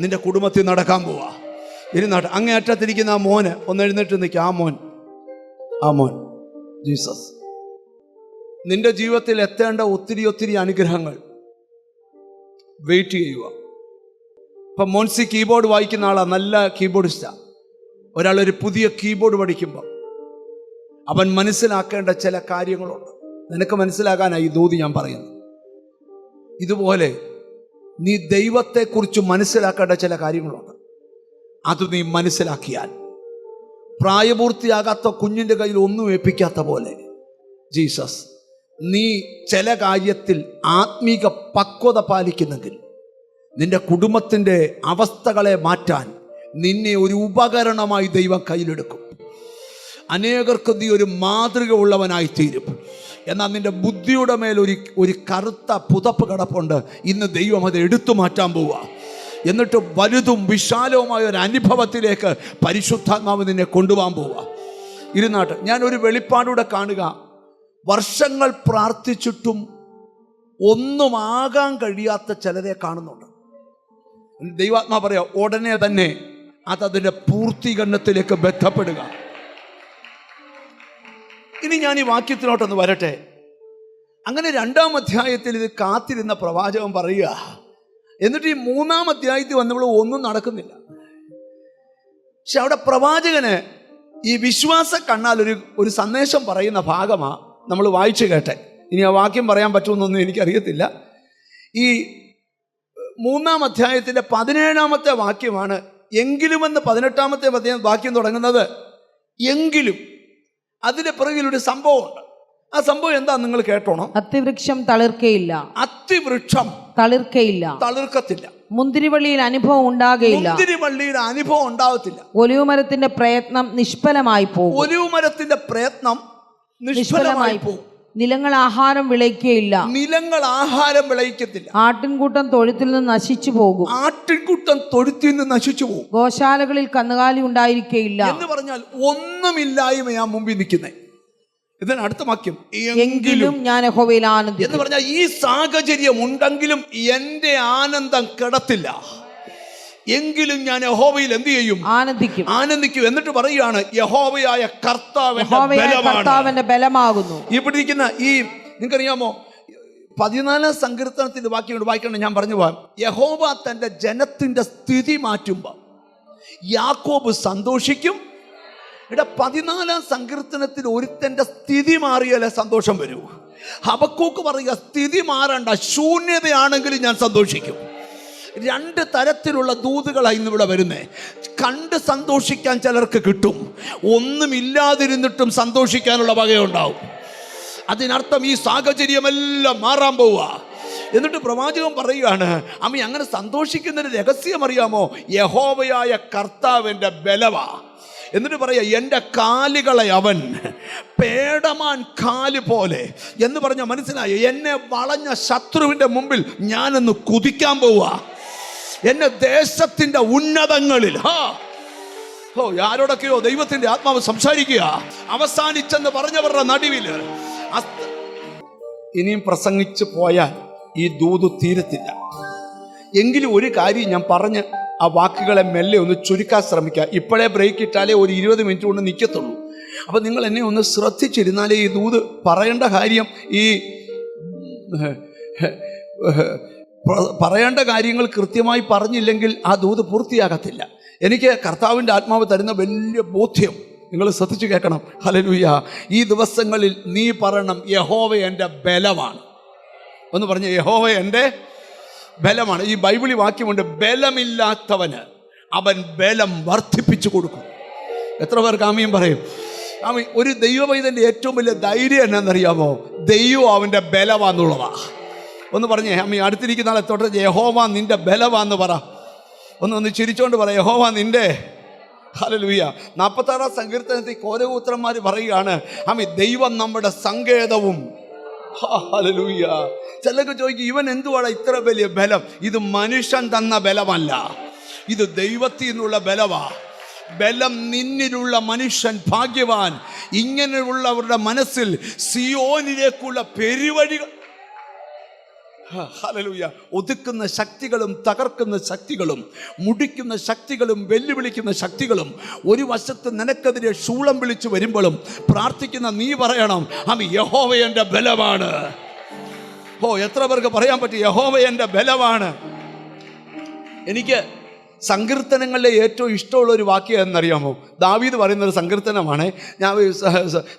നിന്റെ കുടുംബത്തിൽ നടക്കാൻ പോവാ. ഇരുന്നാട്ടെ. അങ്ങേ അറ്റത്തിരിക്കുന്ന ആ മോന് ഒന്ന് എഴുന്നേറ്റ് നിൽക്കുക. ആ മോൻ ജീസസ് നിന്റെ ജീവിതത്തിൽ എത്തേണ്ട ഒത്തിരി അനുഗ്രഹങ്ങൾ വെയിറ്റ് ചെയ്യുക. ഇപ്പം മോൻസി കീബോർഡ് വായിക്കുന്ന ആളാ, നല്ല കീബോർഡിസ്റ്റാ. ഒരാളൊരു പുതിയ കീബോർഡ് പഠിക്കുമ്പോൾ അവൻ മനസ്സിലാക്കേണ്ട ചില കാര്യങ്ങളുണ്ട്. നിനക്ക് മനസ്സിലാകാനായി ഈ ദൂതി ഞാൻ പറയുന്നു. ഇതുപോലെ നീ ദൈവത്തെക്കുറിച്ച് മനസ്സിലാക്കേണ്ട ചില കാര്യങ്ങളുണ്ട്. അത് നീ മനസ്സിലാക്കിയാൽ പ്രായപൂർത്തിയാകാത്ത കുഞ്ഞിൻ്റെ കയ്യിൽ ഒന്നും ഏൽപ്പിക്കാത്ത പോലെ ജീസസ് നീ ചില കാര്യത്തിൽ ആത്മീക പക്വത പാലിക്കുന്നെങ്കിൽ നിന്റെ കുടുംബത്തിൻ്റെ അവസ്ഥകളെ മാറ്റാൻ നിന്നെ ഒരു ഉപകരണമായി ദൈവം കയ്യിലെടുക്കും. അനേകർക്ക് നീ ഒരു മാതൃക ഉള്ളവനായിത്തീരും. എന്നാൽ നിന്റെ ബുദ്ധിയുടെ മേൽ ഒരു കറുത്ത പുതപ്പ് കിടപ്പുണ്ട്. ഇന്ന് ദൈവം അത് എടുത്തു മാറ്റാൻ പോവുക. എന്നിട്ട് വലുതും വിശാലവുമായ ഒരു അനുഭവത്തിലേക്ക് പരിശുദ്ധാത്മാവ് നിന്നെ കൊണ്ടുപോകാൻ പോവുക. ഇരുന്നാട്ട് ഞാനൊരു വെളിപ്പാടൂടെ കാണുക. വർഷങ്ങൾ പ്രാർത്ഥിച്ചിട്ടും ഒന്നും ആകാൻ കഴിയാത്ത ചിലരെ കാണുന്നുണ്ട്. ദൈവാത്മാ പറയാ ഉടനെ തന്നെ അതതിൻ്റെ പൂർത്തീകരണത്തിലേക്ക് ബന്ധപ്പെടുക. ഇനി ഞാൻ ഈ വാക്യത്തിലോട്ടൊന്ന് വരട്ടെ. അങ്ങനെ 2-ാം അധ്യായത്തിൽ ഇത് കാത്തിരുന്ന പ്രവാചകൻ പറയുക. എന്നിട്ട് ഈ 3-ാം അധ്യായത്തിൽ വന്നപ്പോൾ ഒന്നും നടക്കുന്നില്ല. പക്ഷെ അവിടെ പ്രവാചകന് ഈ വിശ്വാസ കണ്ണാൽ ഒരു സന്ദേശം പറയുന്ന ഭാഗമാണ് നമ്മൾ വായിച്ചു കേട്ടെ. ഇനി ആ വാക്യം പറയാൻ പറ്റുമെന്നൊന്നും എനിക്കറിയത്തില്ല. ഈ 3-ാം അധ്യായത്തിൻ്റെ 17-ാമത്തെ വാക്യമാണ്. എങ്കിലുമെന്ന് 18-ാമത്തെ വാക്യം തുടങ്ങുന്നത്. എങ്കിലും അതിന്റെ പിറകിലൊരു സംഭവമുണ്ട്. ആ സംഭവം എന്താ നിങ്ങൾ കേട്ടോണം. അത്തിവൃക്ഷം തളിർക്കയില്ല. അത്തിവൃക്ഷം തളിർക്കത്തില്ല. മുന്തിരിവള്ളിയിൽ അനുഭവം ഉണ്ടാകയില്ല. മുന്തിരിവള്ളിയുടെ അനുഭവം ഉണ്ടാകത്തില്ല. ഒലിവുമരത്തിന്റെ പ്രയത്നം നിഷ്ഫലമായി പോകും. ഒലിവുമരത്തിന്റെ പ്രയത്നം നിഷ്ഫലമായി പോകും. നിലങ്ങൾ ആഹാരം വിളയിക്കുകയില്ല. നിലങ്ങൾ ആഹാരം വിളയിക്കത്തില്ല. ആട്ടിൻകൂട്ടം തൊഴുത്തിൽ നിന്ന് നശിച്ചു പോകും. ആട്ടിൻകൂട്ടം തൊഴുത്തിൽ നിന്ന് നശിച്ചു പോകും. ഗോശാലകളിൽ കന്നുകാലി ഉണ്ടായിരിക്കുകയില്ല. എന്ന് പറഞ്ഞാൽ ഒന്നുമില്ലായ്മയാ മുമ്പിൽ നിൽക്കുന്നത്. ഇതിന് അടുത്ത വാക്യം എങ്കിലും ഞാൻ യഹോവയിൽ ആനന്ദിക്കും എന്ന് പറഞ്ഞാൽ ഈ സാഹചര്യം ഉണ്ടെങ്കിലും എന്റെ ആനന്ദം കിടത്തില്ല. എങ്കിലും ഞാൻ യഹോവയിൽ എന്ത് ചെയ്യും? ആനന്ദിക്കും. എന്നിട്ട് പറയുകയാണ് യഹോവയായ കർത്താവിന്റെ ബലമാകുന്നു. ഇവിടെ ഇരിക്കുന്ന ഈ നിങ്ങൾക്കറിയാമോ 14-ാം സങ്കീർത്തനത്തിന്റെ വാക്യം വായിക്കണം. ഞാൻ പറഞ്ഞു പോകാം. യഹോവ തന്റെ ജനത്തിന്റെ സ്ഥിതി മാറ്റുമ്പോൾ യാക്കോബ് സന്തോഷിക്കും. ഇവിടെ 14-ാം സങ്കീർത്തനത്തിൽ ഒരുത്തന്റെ സ്ഥിതി മാറിയാലേ സന്തോഷം വരൂ. ഹബക്കൂക്ക് പറയുക സ്ഥിതി മാറണ്ട, ശൂന്യതയാണെങ്കിലും ഞാൻ സന്തോഷിക്കും. 2 തരത്തിലുള്ള ദൂതുകളാണ് ഇന്നിവിടെ വരുന്നത്. കണ്ട് സന്തോഷിക്കാൻ ചിലർക്ക് കിട്ടും, ഒന്നുമില്ലാതിരുന്നിട്ടും സന്തോഷിക്കാനുള്ള വകയുണ്ടാവും. അതിനർത്ഥം ഈ സാഹചര്യമെല്ലാം മാറാൻ പോവുക. എന്നിട്ട് പ്രവാചകൻ പറയുകയാണ്, അമ്മ അങ്ങനെ സന്തോഷിക്കുന്നതിന് രഹസ്യം അറിയാമോ? യഹോവയായ കർത്താവിൻ്റെ ബലവാ. എന്നിട്ട് പറയാ എൻ്റെ കാലുകളെ അവൻ പേടമാൻ കാല് പോലെ എന്ന് പറഞ്ഞ മനസ്സിലായി. എന്നെ വളഞ്ഞ ശത്രുവിൻ്റെ മുമ്പിൽ ഞാനൊന്ന് കുതിക്കാൻ പോവുക. എന്നെ ദേശത്തിൻ്റെ ഉന്നതങ്ങളിൽ ആരോടൊക്കെയോ ദൈവത്തിൻ്റെ ആത്മാവ് സംസാരിക്കുക. അവസാനിച്ചെന്ന് പറഞ്ഞവരുടെ നടുവിൽ ഇനിയും പ്രസംഗിച്ചു പോയാൽ ഈ ദൂത് തീരത്തില്ല. എങ്കിലും ഒരു കാര്യം ഞാൻ പറഞ്ഞ് ആ വാക്കുകളെ മെല്ലെ ഒന്ന് ചുരുക്കാൻ ശ്രമിക്കുക. ഇപ്പോഴേ ബ്രേക്ക് ഇട്ടാലേ ഒരു 20 മിനിറ്റ് കൊണ്ട് നിൽക്കത്തുള്ളൂ. അപ്പം നിങ്ങൾ എന്നെ ഒന്ന് ശ്രദ്ധിച്ചിരുന്നാലേ ഈ ദൂത് പറയേണ്ട കാര്യം പറയേണ്ട കാര്യങ്ങൾ കൃത്യമായി പറഞ്ഞില്ലെങ്കിൽ ആ ദൂത് പൂർത്തിയാകത്തില്ല. എനിക്ക് കർത്താവിൻ്റെ ആത്മാവ് തരുന്ന വലിയ ബോധ്യം നിങ്ങൾ ശ്രദ്ധിച്ചു കേൾക്കണം. ഹല്ലേലൂയ. ഈ ദിവസങ്ങളിൽ നീ പറയണം, യഹോവ എൻ്റെ ബലമാണ്. ഒന്ന് പറഞ്ഞ, യഹോവ എൻ്റെ ബലമാണ്. ഈ ബൈബിളി വാക്യമുണ്ട്, ബലമില്ലാത്തവന് അവൻ ബലം വർദ്ധിപ്പിച്ചു കൊടുക്കും. എത്ര പേർക്ക് ആമീൻ പറയും? ആമീൻ. ഒരു ദൈവവൈതൻ്റെ ഏറ്റവും വലിയ ധൈര്യം എന്നാണെന്നറിയാമോ? ദൈവം അവൻ്റെ ബലമാന്നുള്ളതാ. ഒന്ന് പറഞ്ഞേ ആമീൻ. അടുത്തിരിക്കുന്ന ആളെ തൊട്ട് യഹോവ നിൻ്റെ ബലമാന്ന് പറ. ഒന്ന് ചിരിച്ചോണ്ട് പറ, യഹോവ നിൻ്റെ. ഹല്ലേലൂയ. 46-ാം സങ്കീർത്തനത്തിൽ കോരപുത്രന്മാർ പറയുകയാണ്, ആമീൻ, ദൈവം നമ്മുടെ സങ്കേതവും. ഹല്ലേലൂയ. ചിലർക്ക് ചോദിക്കും, ഇവൻ എന്തുവാണ് ഇത്ര വലിയ ബലം? ഇത് മനുഷ്യൻ തന്ന ബലമല്ല, ഇത് ദൈവത്തിൽ നിന്നുള്ള ബലമാ. ബലം നിന്നിലുള്ള മനുഷ്യൻ ഭാഗ്യവാൻ. ഇങ്ങനെയുള്ളവരുടെ മനസ്സിൽ സിയോനിലേക്കുള്ള പെരുവഴികൾ. ഹല്ലേലൂയ. ഒതുക്കുന്ന ശക്തികളും തകർക്കുന്ന ശക്തികളും മുടിക്കുന്ന ശക്തികളും വെല്ലുവിളിക്കുന്ന ശക്തികളും ഒരു വശത്ത് നിനക്കെതിരെ ശൂളം വിളിച്ചു വരുമ്പോഴും പ്രാർത്ഥിക്കുന്ന നീ പറയണം, ആമീൻ, യഹോവ എൻ്റെ ബലമാണ്. എത്ര പേർക്ക് പറയാൻ പറ്റും, യഹോവ എൻ്റെ ബലമാണ്? എനിക്ക് സങ്കീർത്തനങ്ങളിലെ ഏറ്റവും ഇഷ്ടമുള്ള ഒരു വാക്യം എന്നറിയാമോ? ദാവീദ് പറയുന്നൊരു സങ്കീർത്തനമാണ്.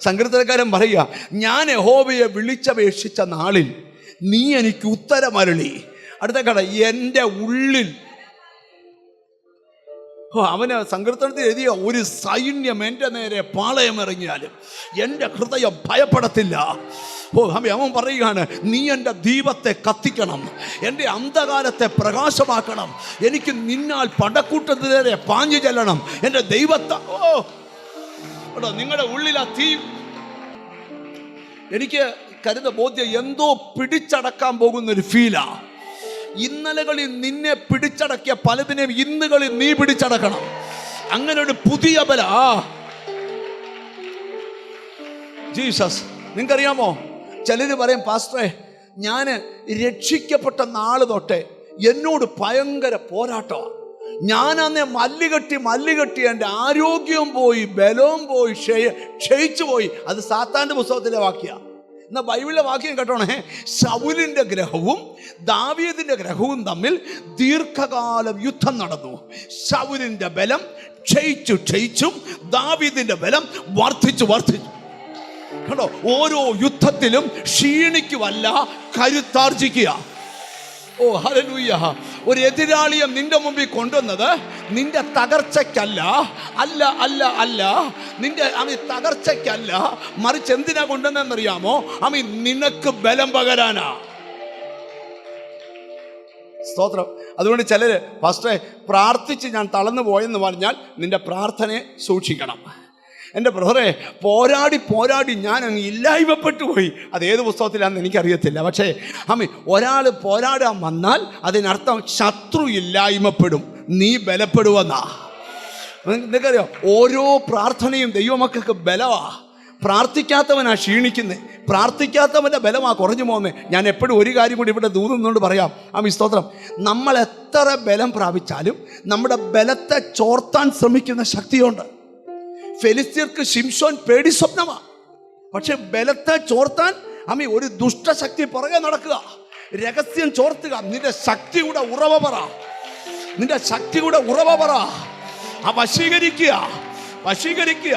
സങ്കീർത്തനക്കാരൻ പറയുക, ഞാൻ യഹോവയെ വിളിച്ചപേക്ഷിച്ച നാളിൽ നീ എനിക്ക് ഉത്തരമരുളി. അടുത്ത കട, എൻ്റെ ഉള്ളിൽ. അവന് സങ്കീർത്തനത്തിൽ എഴുതിയ, ഒരു സൈന്യം എൻ്റെ നേരെ പാളയമിറങ്ങിയാലും എൻ്റെ ഹൃദയം ഭയപ്പെടത്തില്ല. അവൻ പറയുകയാണ്, നീ എൻ്റെ ദീപത്തെ കത്തിക്കണം, എൻ്റെ അന്ധകാരത്തെ പ്രകാശമാക്കണം, എനിക്ക് നിന്നാൽ പടക്കൂട്ടത്തിനേരെ പാഞ്ഞു ചെല്ലണം, എൻ്റെ ദൈവത്തെ. നിങ്ങളുടെ ഉള്ളിൽ ആ തീ. എനിക്ക് കരുത ബോധ്യം, എന്തോ പിടിച്ചടക്കാൻ പോകുന്നൊരു ഫീലാ. ഇന്നലകളിൽ നിന്നെ പിടിച്ചടക്കിയ പലതിനെയും ഇന്നുകളിൽ നീ പിടിച്ചടക്കണം. അങ്ങനെ ഒരു പുതിയ ബല. ജീസസ്. നിങ്ങൾക്കറിയാമോ, ചിലര് പറയും, പാസ്റ്ററെ, ഞാൻ രക്ഷിക്കപ്പെട്ട നാള് തൊട്ടേ എന്നോട് ഭയങ്കര പോരാട്ടമാണ്. ഞാനന്നേ മല്ലുകെട്ടി എൻ്റെ ആരോഗ്യവും പോയി, ബലവും പോയി, ക്ഷയിച്ചു പോയി. അത് സാത്താൻ്റെ പുസ്തകത്തിലെ വാക്യ. എന്നാൽ ബൈബിളിലെ വാക്യം കേട്ടോണേ, ശൗലിൻ്റെ ഗ്രഹവും ദാവീദിൻ്റെ ഗ്രഹവും തമ്മിൽ ദീർഘകാലം യുദ്ധം നടന്നു. ശൗലിൻ്റെ ബലം ക്ഷയിച്ചും ദാവീദിൻ്റെ ബലം വർദ്ധിച്ചു. കേട്ടോ, ഓരോ യുദ്ധത്തിലും ക്ഷീണിക്കുവല്ല, കരുത്താർജിക്കുക. ഹല്ലേലൂയ. ഒരു എതിരാളിയെ നിന്റെ മുമ്പിൽ കൊണ്ടുവന്നത് നിന്റെ തകർച്ചയ്ക്കല്ല, നിന്റെ തകർച്ചയ്ക്കല്ല, മറിച്ച് എന്തിനാ കൊണ്ടുവന്നറിയാമോ? നിനക്ക് ബലം പകരാനാ. സ്തോത്രം. അതുകൊണ്ട് ചിലര്, പാസ്റ്ററെ, പ്രാർത്ഥിച്ച് ഞാൻ തളർന്നു പോയെന്ന് പറഞ്ഞാൽ നിന്റെ പ്രാർത്ഥനയെ സൂക്ഷിക്കണം. എൻ്റെ ബ്രദറെ, പോരാടി ഞാൻ അങ്ങ് ഇല്ലായ്മപ്പെട്ടു പോയി. അതേത് പുസ്തകത്തിലാണെന്ന് എനിക്കറിയത്തില്ല. പക്ഷേ ഒരാൾ പോരാടാൻ വന്നാൽ അതിനർത്ഥം ശത്രു ഇല്ലായ്മപ്പെടും, നീ ബലപ്പെടുവെന്നാ. നിങ്ങൾക്കറിയാം, ഓരോ പ്രാർത്ഥനയും ദൈവമക്കൾക്ക് ബലമാ. പ്രാർത്ഥിക്കാത്തവനാ ക്ഷീണിക്കുന്നത്, പ്രാർത്ഥിക്കാത്തവൻ്റെ ബലമാ കുറഞ്ഞു പോകുന്നത്. ഞാൻ എപ്പോഴും ഒരു കാര്യം കൂടി ഇവിടെ ദൂതുന്നതുകൊണ്ട് പറയാം. സ്തോത്രം. നമ്മൾ എത്ര ബലം പ്രാപിച്ചാലും നമ്മുടെ ബലത്തെ ചോർത്താൻ ശ്രമിക്കുന്ന ശക്തിയുണ്ട്. ഫെലിസ്ത്യർക്ക് ശിംശോൻ പേടി സ്വപ്നമാണ്. പക്ഷെ ബലത്തെ ചോർത്താൻ ഒരു ദുഷ്ടശക്തി പുറകെ നടക്കുക, രഹസ്യം ചോർത്തുക. നിന്റെ ശക്തിയുടെ ഉറവ പറ, വശീകരിക്കുക.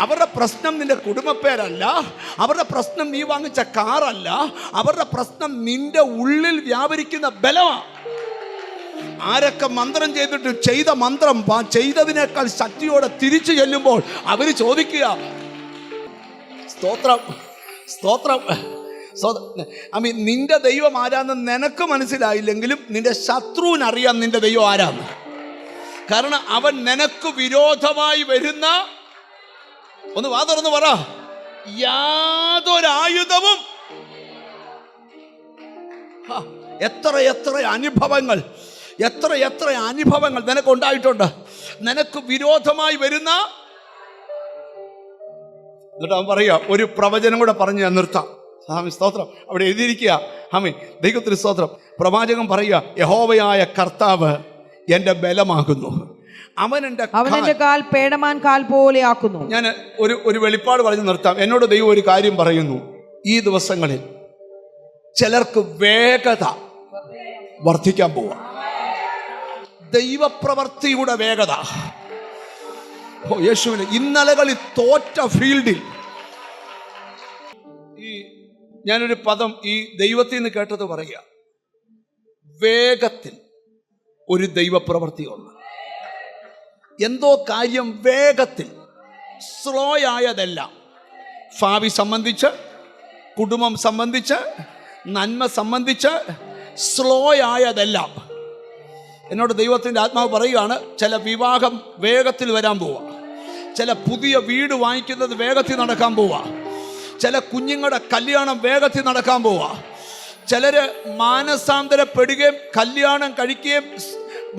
അവരുടെ പ്രശ്നം നിന്റെ കുടുംബപ്പേരല്ല, അവരുടെ പ്രശ്നം നീ വാങ്ങിച്ച കാറല്ല, അവരുടെ പ്രശ്നം നിന്റെ ഉള്ളിൽ വ്യാപരിക്കുന്ന ബലമാണ്. ആരൊക്കെ മന്ത്രം ചെയ്തിട്ട് ചെയ്ത മന്ത്രം ചെയ്തതിനേക്കാൾ ശക്തിയോടെ തിരിച്ചു ചെല്ലുമ്പോൾ അവർ ചോദിക്കുക, സ്തോത്രം. നിന്റെ ദൈവം ആരാന്ന് നിനക്ക് മനസ്സിലായില്ലെങ്കിലും നിന്റെ ശത്രുവിനറിയാം നിന്റെ ദൈവം ആരാന്ന്. കാരണം അവൻ നിനക്ക് വിരോധമായി വരുന്ന, ഒന്ന് വാ തുറന്ന് പറ, യാതൊരായുധവും. എത്ര അനുഭവങ്ങൾ നിനക്കുണ്ടായിട്ടുണ്ട്. നിനക്ക് വിരോധമായി വരുന്ന. എന്നിട്ട് അവൻ പറയുക, ഒരു പ്രവചനം കൂടെ പറഞ്ഞ് ഞാൻ നിർത്താം. സ്തോത്രം. അവിടെ എഴുതിയിരിക്കുക, ദൈവത്തിന് സ്തോത്രം. പ്രവാചകൻ പറയുക, യഹോവയായ കർത്താവ് എൻ്റെ ബലമാകുന്നു, അവൻ എൻ്റെ കാൽ പേടമാൻ കാൽ പോലെ ആക്കുന്നു. ഞാൻ ഒരു വെളിപ്പാട് പറഞ്ഞ് നിർത്താം. എന്നോട് ദൈവം ഒരു കാര്യം പറയുന്നു. ഈ ദിവസങ്ങളിൽ ചിലർക്ക് വേഗത വർദ്ധിക്കാൻ പോവാ. ദൈവപ്രവർത്തിയുടെ വേഗത. ഓ യേശുവിന് ഇന്നലകളിൽ തോറ്റ ഫീൽഡിൽ ഞാനൊരു പദം ഈ ദൈവത്തിൽ നിന്ന് കേട്ടത് പറയുക, വേഗത്തിൽ ഒരു ദൈവപ്രവൃത്തിയുണ്ട്. എന്തോ കാര്യം വേഗത്തിൽ, സ്ലോ ആയതല്ല. ഭാവി സംബന്ധിച്ച്, കുടുംബം സംബന്ധിച്ച്, നന്മ സംബന്ധിച്ച് സ്ലോ ആയതെല്ലാം. എന്നോട് ദൈവത്തിൻ്റെ ആത്മാവ് പറയുകയാണ്, ചില വിവാഹം വേഗത്തിൽ വരാൻ പോവുക, ചില പുതിയ വീട് വാങ്ങിക്കുന്നത് വേഗത്തിൽ നടക്കാൻ പോവുക, ചില കുഞ്ഞുങ്ങളുടെ കല്യാണം വേഗത്തിൽ നടക്കാൻ പോവുക. ചിലര് മാനസാന്തരപ്പെടുകയും കല്യാണം കഴിക്കുകയും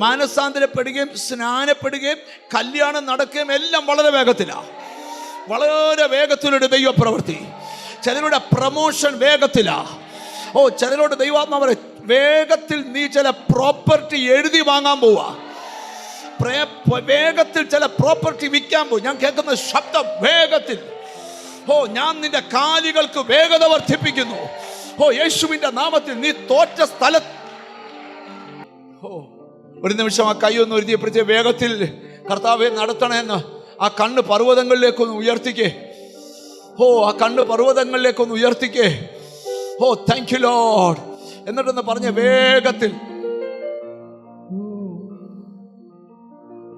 മാനസാന്തരപ്പെടുകയും സ്നാനപ്പെടുകയും കല്യാണം നടക്കുകയും എല്ലാം വളരെ വേഗത്തിലാണ്. വളരെ വേഗത്തിലൊരു ദൈവപ്രവൃത്തി. ചിലരുടെ പ്രമോഷൻ വേഗത്തിലാണ്. ഓ ചിലരോട് ദൈവാത്മാവ് വേഗത്തിൽ നീ ചില പ്രോപ്പർട്ടി എഴുതി വാങ്ങാൻ പോവാ, വേഗത്തിൽ ചില പ്രോപ്പർട്ടി വിൽക്കാൻ പോവും. ഞാൻ കേൾക്കുന്ന ശബ്ദം വേഗത്തിൽ. ഓ ഞാൻ നിന്റെ കാലുകൾക്ക് വേഗത വർദ്ധിപ്പിക്കുന്നു. ഓ യേശുവിന്റെ നാമത്തിൽ നീ തോറ്റ സ്ഥലത്ത്. ഓ ഒരു നിമിഷം ആ കൈയൊന്ന് ഒരുതിയപ്പോഴത്തെ വേഗത്തിൽ കർത്താവെ നടത്തണമെന്ന് ആ കണ്ണ് പർവ്വതങ്ങളിലേക്കൊന്ന് ഉയർത്തിക്കേ. ഓ ആ കണ്ണ് പർവ്വതങ്ങളിലേക്കൊന്ന് ഉയർത്തിക്കേ. ഓ താങ്ക് യു ലോർഡ് എന്നിട്ടൊന്ന് പറഞ്ഞ വേഗത്തിൽ.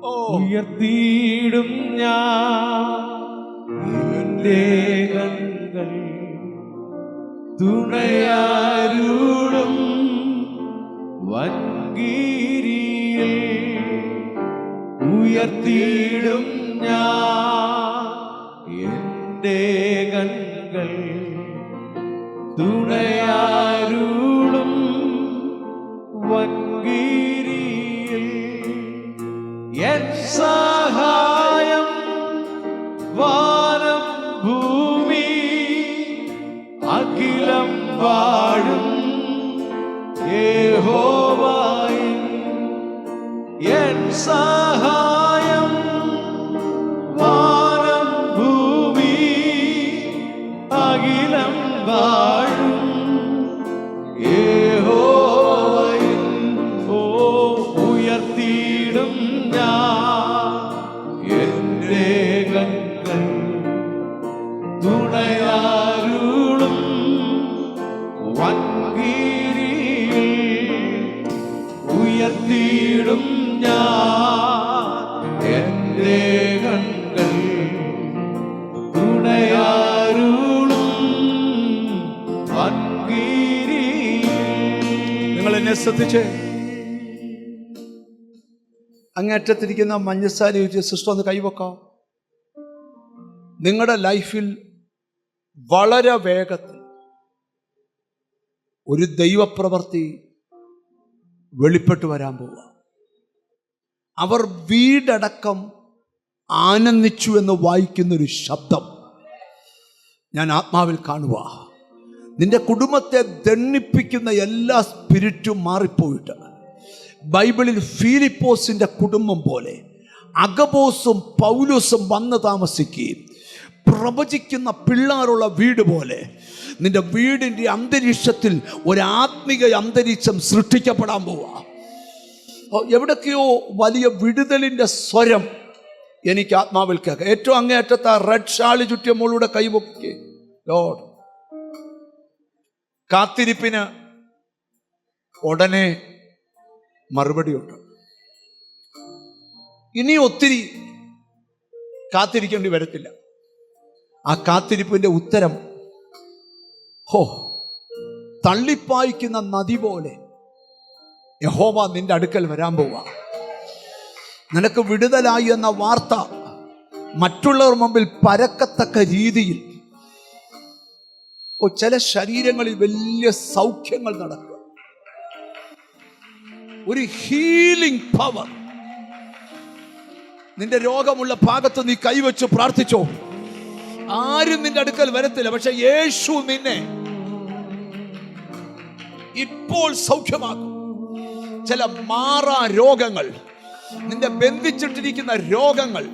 ഓ ഉയർത്തിയിടും ഞാൻ എന്റെ കണ്ണുകൾ തുണയാരുളും വൻകീരിയിൽ. ഉയർത്തിയിടും ഞാൻ എന്റെ കണ്ണുകൾ തുണയാരുളും വൻകീരിയിൽ. എൻ സഹായം വാനം ഭൂമി അഖിലം വാഴും യഹോവയിൽ. എൻ സഹായം വാനം ഭൂമി അഖിലം വാഴും യഹോവയിൽ. ഓ ഉയർത്തിയിടും ഞാൻ എന്റെ കണ്ണുകൾ തുണയാരുളും വൻകീരിയിൽ. ഉയർത്തിയിടും ഞാൻ എന്റെ കണ്ണുകൾ തുണയാരുളും വൻകീരിയിൽ. നിങ്ങൾ എന്നെ ശ്രദ്ധിച്ച് അങ്ങേറ്റത്തിരിക്കുന്ന മഞ്ഞസാരി വെച്ച് സിസ്റ്റർ ഒന്ന് കൈവക്കാം. നിങ്ങളുടെ ലൈഫിൽ വളരെ വേഗത്തിൽ ഒരു ദൈവപ്രവൃത്തി വെളിപ്പെട്ടു വരാൻ പോവുക. അവർ വീടടക്കം ആനന്ദിച്ചു എന്ന് വായിക്കുന്നൊരു ശബ്ദം ഞാൻ ആത്മാവിൽ കാണുക. നിന്റെ കുടുംബത്തെ ദണ്ണിപ്പിക്കുന്ന എല്ലാ സ്പിരിറ്റും മാറിപ്പോയിട്ട് ബൈബിളിൽ ഫിലിപ്പോസിന്റെ കുടുംബം പോലെ അഗബോസും പൗലോസും വന്ന് താമസിക്കുകയും പ്രവചിക്കുന്ന പിള്ളേരുള്ള വീട് പോലെ നിന്റെ വീടിൻ്റെ അന്തരീക്ഷത്തിൽ ഒരു ആത്മിക അന്തരീക്ഷം സൃഷ്ടിക്കപ്പെടാൻ പോവാ. എവിടൊക്കെയോ വലിയ വിടുതലിൻ്റെ സ്വരം എനിക്ക് ആത്മാവിൽ കേൾക്കാം. ഏറ്റവും അങ്ങേയറ്റത്ത് റെഡ് ഷാളി ചുറ്റിയ മോളുടെ കൈപൊക്കി. ലോർഡ്, കാത്തിരിപ്പിന് ഉടനെ മറുപടിയുണ്ട്. ഇനി ഒത്തിരി കാത്തിരിക്കേണ്ടി വരത്തില്ല. ആ കാത്തിരിപ്പിന്റെ ഉത്തരം തള്ളിപ്പായിക്കുന്ന നദി പോലെ യഹോവ നിന്റെ അടുക്കൽ വരാൻ പോവാ. നിനക്ക് വിടുതലായി എന്ന വാർത്ത മറ്റുള്ളവർ മുമ്പിൽ പരക്കത്തക്ക രീതിയിൽ ചില ശരീരങ്ങളിൽ വലിയ സൗഖ്യങ്ങൾ നടക്കുക. ഒരു ഹീലിംഗ് പവർ. നിന്റെ രോഗമുള്ള ഭാഗത്ത് നീ കൈവച്ച് പ്രാർത്ഥിച്ചോ. ആരും നിന്റെ അടുക്കൽ വരത്തില്ല, പക്ഷെ യേശു നിന്നെ ഇപ്പോൾ സൗഖ്യമാക്കും. ചില മാറാ രോഗങ്ങൾ, നിന്റെ ബന്ധിച്ചിട്ടിരിക്കുന്ന രോഗങ്ങൾ,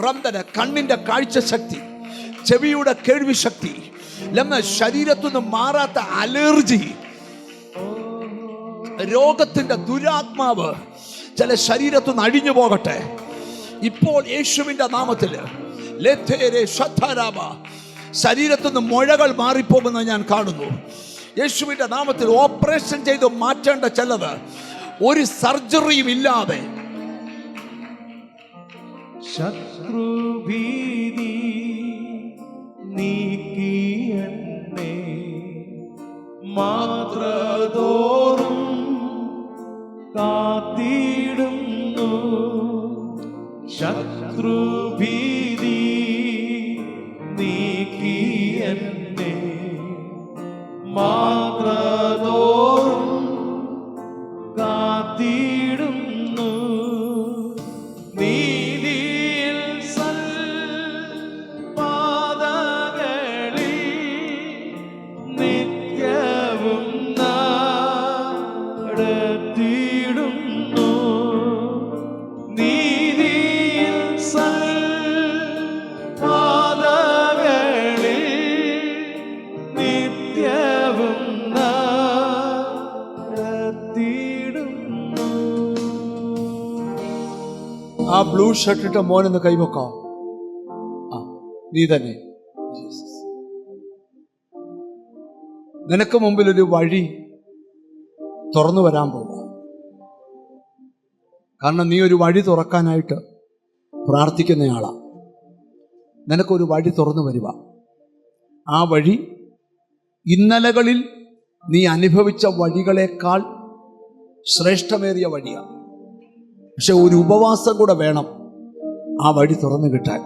റന്തന കണ്ണിന്റെ കാഴ്ച ശക്തി, ചെവിയുടെ കേൾവി ശക്തി, ശരീരത്തുനിന്ന് മാറാത്ത അലർജി, രോഗത്തിന്റെ ദുരാത്മാവ്, ചില ശരീരത്തുനിന്ന് അഴിഞ്ഞു പോകട്ടെ ഇപ്പോൾ യേശുവിൻ്റെ നാമത്തിൽ. ശരീരത്തുനിന്ന് മുഴകൾ മാറിപ്പോകുന്നത് ഞാൻ കാണുന്നു യേശുവിൻ്റെ നാമത്തിൽ. ഓപ്പറേഷൻ ചെയ്ത് മാറ്റേണ്ട ചിലത് ഒരു സർജറിയും ഇല്ലാതെ ശത്രുഭീതി നീക്കി എന്നെ മാത്രതോറും കാത്തിടുന്നു. ശത്രുഭീതി നീക്കി എന്നെ മാത്രതോറും കാത്തിടുന്നു. നീതിയിൽ സൽപാതകളിൽ നിത്യവും നടത്തിയിടുന്നു. നീതിയിൽ സൽപാതകളിൽ നിത്യവും നടത്തിയിടുന്നു. ആ ബ്ലൂ ഷർട്ട് ഇട്ട മോനെന്ന് കൈവക്കാം. ആ നീ തന്നെ. നിനക്ക് മുമ്പിൽ ഒരു വഴി തുറന്നു വരാൻ പോകുക. കാരണം നീ ഒരു വഴി തുറക്കാനായിട്ട് പ്രാർത്ഥിക്കുന്നയാളാ. നിനക്കൊരു വഴി തുറന്നു വരിക. ആ വഴി ഇന്നലകളിൽ നീ അനുഭവിച്ച വഴികളെക്കാൾ ശ്രേഷ്ഠമേറിയ വഴിയാണ്. പക്ഷെ ഒരു ഉപവാസം കൂടെ വേണം ആ വഴി തുറന്നു കിട്ടാൻ.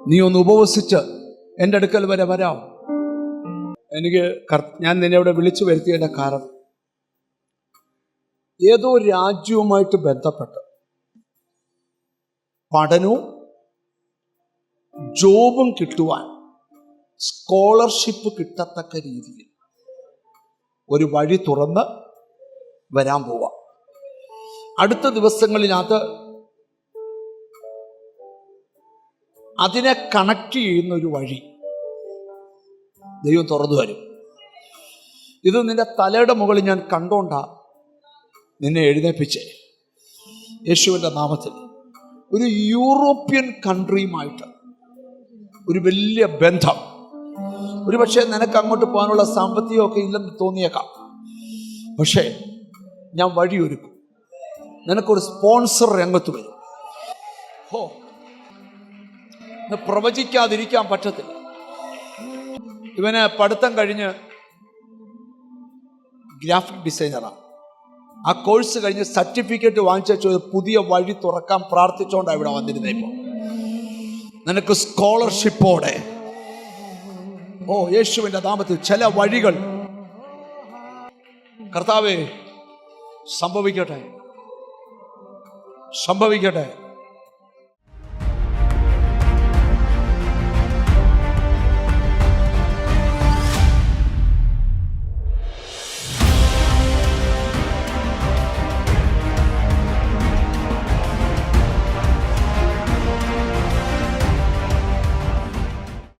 നീ ഒന്ന് ഉപവസിച്ച് എൻ്റെ അടുക്കൽ വരെ വരാം. ഞാൻ നിന്നെ ഇവിടെ വിളിച്ചു വരുത്തിയതിൻ്റെ കാരണം ഏതോ രാജ്യവുമായിട്ട് ബന്ധപ്പെട്ട് പഠനവും ജോബും കിട്ടുവാൻ സ്കോളർഷിപ്പ് കിട്ടത്തക്ക രീതിയിൽ ഒരു വഴി തുറന്ന് വരാൻ പോവാം. അടുത്ത ദിവസങ്ങളിൽ അതിനെ കണക്ട് ചെയ്യുന്ന ഒരു വഴി ദൈവം തുറന്നു വരും. ഇത് നിന്റെ തലയുടെ മുകളിൽ ഞാൻ കണ്ടോണ്ടാ നിന്നെ എഴുന്നേൽപ്പിച്ചേ യേശുവിൻ്റെ നാമത്തിൽ. ഒരു യൂറോപ്യൻ കൺട്രിയുമായിട്ട് ഒരു വലിയ ബന്ധം. ഒരു പക്ഷേ നിനക്ക് അങ്ങോട്ട് പോകാനുള്ള സാമ്പത്തികമൊക്കെ ഇല്ലെന്ന് തോന്നിയേക്കാം. പക്ഷേ ഞാൻ വഴിയൊരുക്കും. നിനക്കൊരു സ്പോൺസർ രംഗത്ത് വരും. പ്രവചിക്കാതിരിക്കാൻ പറ്റത്തില്ല. ഇവന് പഠിത്തം കഴിഞ്ഞ് ഗ്രാഫിക് ഡിസൈനറാണ്. ആ കോഴ്സ് കഴിഞ്ഞ് സർട്ടിഫിക്കറ്റ് വാങ്ങിച്ചു പുതിയ വഴി തുറക്കാൻ പ്രാർത്ഥിച്ചുകൊണ്ടാണ് ഇവിടെ വന്നിരുന്നത്. ഇപ്പോൾ നിനക്ക് സ്കോളർഷിപ്പോടെ യേശുവിൻ്റെ നാമത്തിൽ ചില വഴികൾ കർത്താവേ സംഭവിക്കട്ടെ.